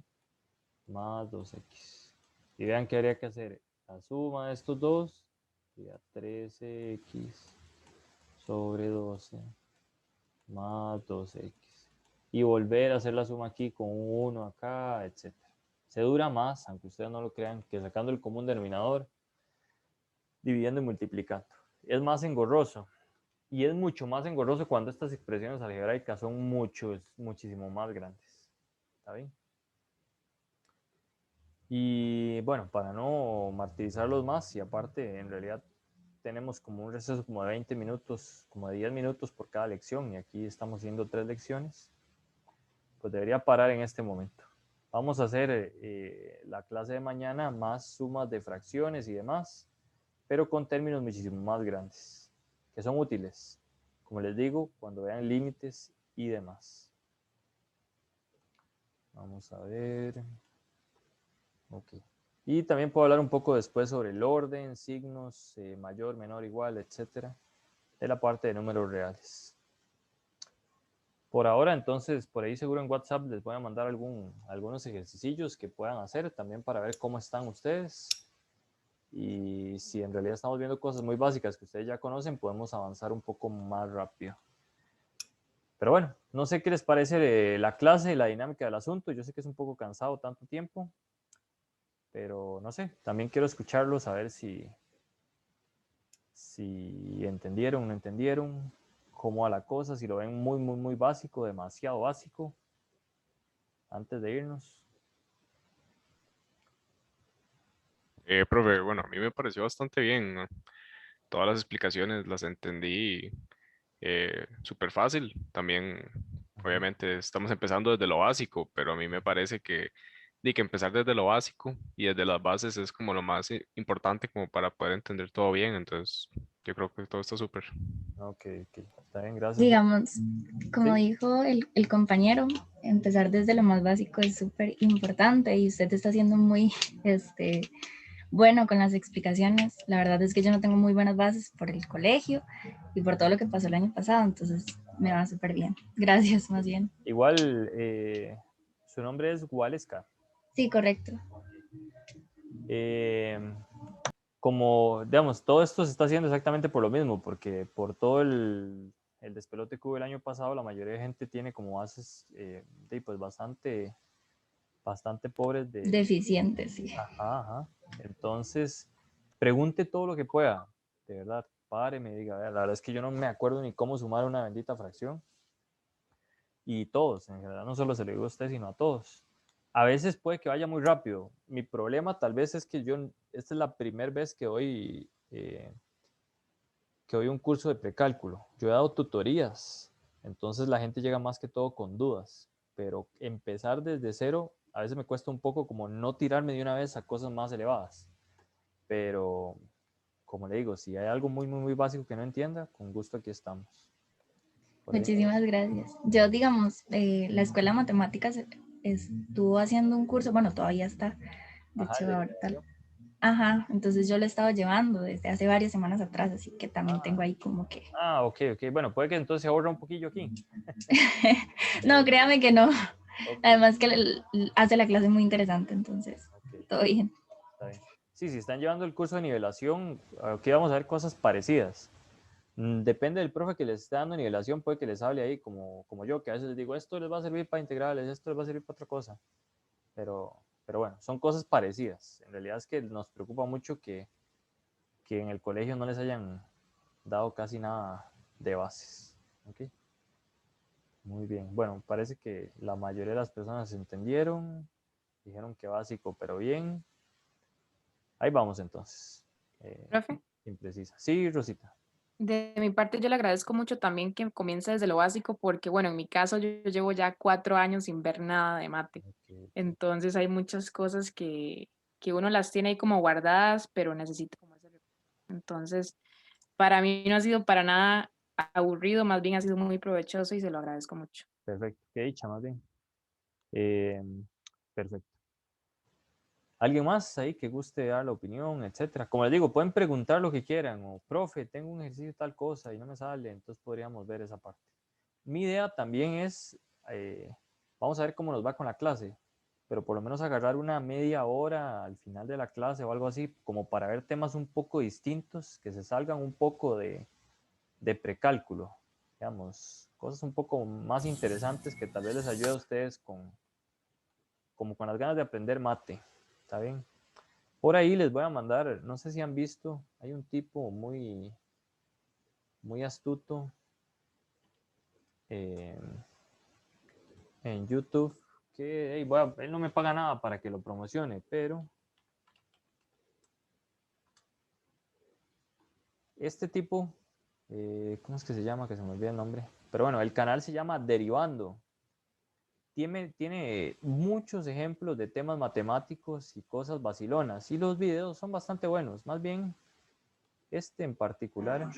más 2x. Y vean que habría que hacer la suma de estos dos, sería 13x sobre 12 más 2x. Y volver a hacer la suma aquí con un 1 acá, etc. Se dura más, aunque ustedes no lo crean, que sacando el común denominador, dividiendo y multiplicando. Es más engorroso. Y es mucho más engorroso cuando estas expresiones algebraicas son muchísimo más grandes. ¿Está bien? Y bueno, para no martirizarlos más, y aparte en realidad tenemos como un receso como de 20 minutos, como de 10 minutos por cada lección, y aquí estamos haciendo 3 lecciones, pues debería parar en este momento. Vamos a hacer la clase de mañana más sumas de fracciones y demás, pero con términos muchísimo más grandes, que son útiles, como les digo, cuando vean límites y demás. Vamos a ver. Ok. Y también puedo hablar un poco después sobre el orden, signos, mayor, menor, igual, etcétera, de la parte de números reales. Por ahora, entonces, por ahí seguro en WhatsApp les voy a mandar algunos ejercicillos que puedan hacer también para ver cómo están ustedes. Y si en realidad estamos viendo cosas muy básicas que ustedes ya conocen, podemos avanzar un poco más rápido. Pero bueno, no sé qué les parece la clase, la dinámica del asunto. Yo sé que es un poco cansado tanto tiempo, pero no sé, también quiero escucharlos a ver si entendieron o no entendieron, cómo va la cosa, si lo ven muy básico, demasiado básico, antes de irnos. Profe, bueno, a mí me pareció bastante bien, ¿no? Todas las explicaciones las entendí súper fácil. También, obviamente, estamos empezando desde lo básico, pero a mí me parece que di que empezar desde lo básico y desde las bases es como lo más importante como para poder entender todo bien. Entonces, yo creo que todo está súper. Ok, ok. Está bien, gracias. Digamos, como Sí. dijo el compañero, empezar desde lo más básico es súper importante y usted está siendo muy bueno con las explicaciones. La verdad es que yo no tengo muy buenas bases por el colegio y por todo lo que pasó el año pasado, entonces me va súper bien. Gracias, más bien. Igual, su nombre es Waleska. Sí, correcto. Eh, como, digamos, todo esto se está haciendo exactamente por lo mismo, porque por todo el despelote que hubo el año pasado, la mayoría de gente tiene como bases pues bastante pobres de... Deficiente, sí. Ajá, ajá. Entonces, pregunte todo lo que pueda, de verdad, páreme, diga, "Vea, la verdad es que yo no me acuerdo ni cómo sumar una bendita fracción". Y todos, en general, no solo se lo digo a usted, sino a todos. A veces puede que vaya muy rápido. Mi problema tal vez es que esta es la primera vez que doy un curso de precálculo. Yo he dado tutorías, entonces la gente llega más que todo con dudas, pero empezar desde cero a veces me cuesta un poco como no tirarme de una vez a cosas más elevadas, pero como le digo, si hay algo muy básico que no entienda, con gusto aquí estamos. Por ahí. Muchísimas gracias. Yo, digamos, la Escuela de Matemáticas estuvo haciendo un curso, bueno, todavía está, de Ajá, hecho, de ahorita. nivelación. Ajá, entonces yo lo he estado llevando desde hace varias semanas atrás, así que también tengo ahí como que... Ok, ok. Bueno, puede que entonces se ahorra un poquillo aquí. No, créame que no. Ok, Además que hace la clase muy interesante, entonces, ok, todo bien. está bien. Sí, si están llevando el curso de nivelación, aquí vamos a ver cosas parecidas. Depende del profe que les esté dando nivelación, puede que les hable ahí como yo, que a veces les digo, esto les va a servir para integrales, esto les va a servir para otra cosa. Pero, pero bueno, son cosas parecidas. En realidad es que nos preocupa mucho que en el colegio no les hayan dado casi nada de bases. ¿Ok? Muy bien. Bueno, parece que la mayoría de las personas entendieron, dijeron que básico, pero bien. Ahí vamos entonces. Profe, Imprecisa. Sí, Rosita. de mi parte yo le agradezco mucho también que comience desde lo básico porque, bueno, en mi caso yo llevo ya 4 años sin ver nada de mate. Ok. Entonces hay muchas cosas que uno las tiene ahí como guardadas, pero necesita como ese refuerzo. Entonces, para mí no ha sido para nada aburrido, más bien ha sido muy provechoso y se lo agradezco mucho. Perfecto. Qué dicha, más bien. Eh, perfecto. ¿Alguien más ahí que guste dar la opinión, etcétera? Como les digo, pueden preguntar lo que quieran, o profe, tengo un ejercicio tal cosa y no me sale, entonces podríamos ver esa parte. Mi idea también es, vamos a ver cómo nos va con la clase, pero por lo menos agarrar una media hora al final de la clase o algo así, como para ver temas un poco distintos, que se salgan un poco de precálculo, digamos, cosas un poco más interesantes que tal vez les ayude a ustedes como con las ganas de aprender mate. ¿Está bien? Por ahí les voy a mandar, no sé si han visto, hay un tipo muy astuto eh, en YouTube que él no me paga nada para que lo promocione, pero este tipo, ¿cómo es que se llama? Que se me olvida el nombre. Pero bueno, el canal se llama Derivando. Tiene muchos ejemplos de temas matemáticos y cosas vacilonas. Y los videos son bastante buenos. Más bien, este en particular,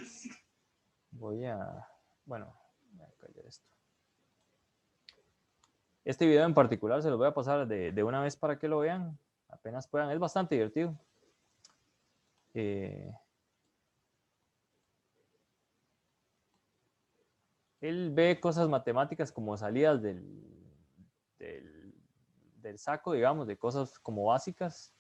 bueno, voy a callar esto. Este video en particular se los voy a pasar de una vez para que lo vean. Apenas puedan. Es bastante divertido. Él ve cosas matemáticas como salidas del, del saco, digamos, de cosas como básicas.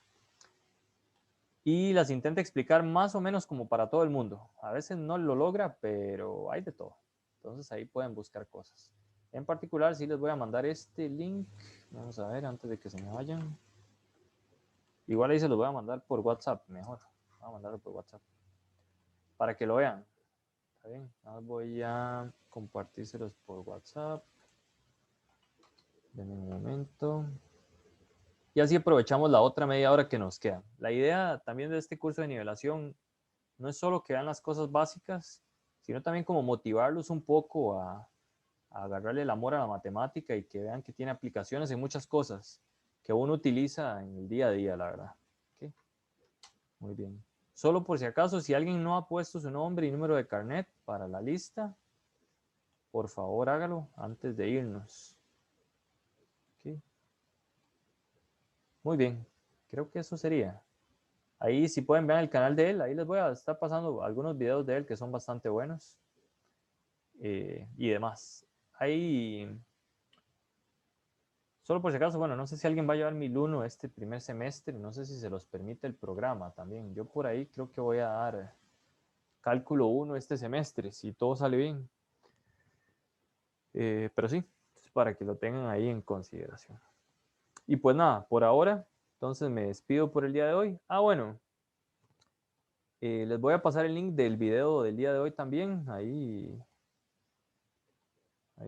Y las intenta explicar más o menos como para todo el mundo. A veces no lo logra, pero hay de todo. Entonces ahí pueden buscar cosas. En particular, sí les voy a mandar este link. Vamos a ver antes de que se me vayan. Igual ahí se los voy a mandar por WhatsApp, mejor. Voy a mandarlo por WhatsApp. Para que lo vean. ¿Está bien? Ahora voy a compartírselos por WhatsApp. Denme un momento. Y así aprovechamos la otra media hora que nos queda. La idea también de este curso de nivelación no es solo que vean las cosas básicas, sino también como motivarlos un poco a agarrarle el amor a la matemática y que vean que tiene aplicaciones en muchas cosas, que uno utiliza en el día a día, la verdad. Ok. Muy bien. Solo por si acaso, si alguien no ha puesto su nombre y número de carnet para la lista, por favor hágalo antes de irnos. Ok. Muy bien. Creo que eso sería. Ahí si pueden ver el canal de él, ahí les voy a estar pasando algunos videos de él que son bastante buenos. Y demás. Ahí, solo por si acaso, bueno, no sé si alguien va a llevar 1001 este primer semestre, no sé si se los permite el programa también. Yo por ahí creo que voy a dar cálculo 1 este semestre, si todo sale bien. Pero sí, para que lo tengan ahí en consideración. Y pues nada, por ahora, entonces me despido por el día de hoy. Bueno, les voy a pasar el link del video del día de hoy también, ahí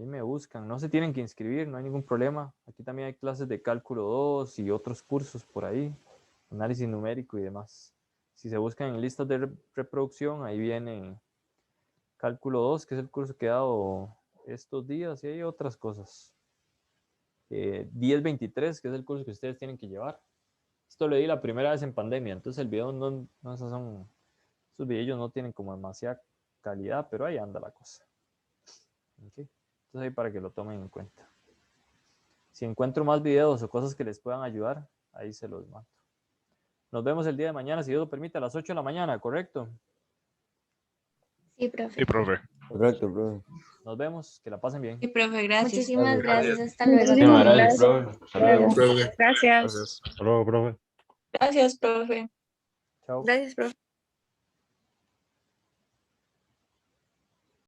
me buscan, no se tienen que inscribir, no hay ningún problema. Aquí también hay clases de cálculo 2 y otros cursos por ahí, análisis numérico y demás. Si se buscan en listas de reproducción, ahí viene cálculo 2, que es el curso que he dado estos días, y hay otras cosas. 1023, que es el curso que ustedes tienen que llevar. Esto lo di la primera vez en pandemia, entonces el video esos videos no tienen como demasiada calidad, pero ahí anda la cosa. Okay. Entonces ahí para que lo tomen en cuenta. Si encuentro más videos o cosas que les puedan ayudar, ahí se los mando. Nos vemos el día de mañana, si Dios lo permite, a las 8 de la mañana, ¿correcto? Sí, profe. Sí, profe. Correcto, profe. Nos vemos, que la pasen bien. Sí, profe, gracias. Muchísimas Gracias. gracias. Hasta luego. Muchísimas gracias, profe. Hasta luego. Profe. Gracias. Gracias. Hasta luego, profe. Gracias, profe. Chao. Gracias, profe.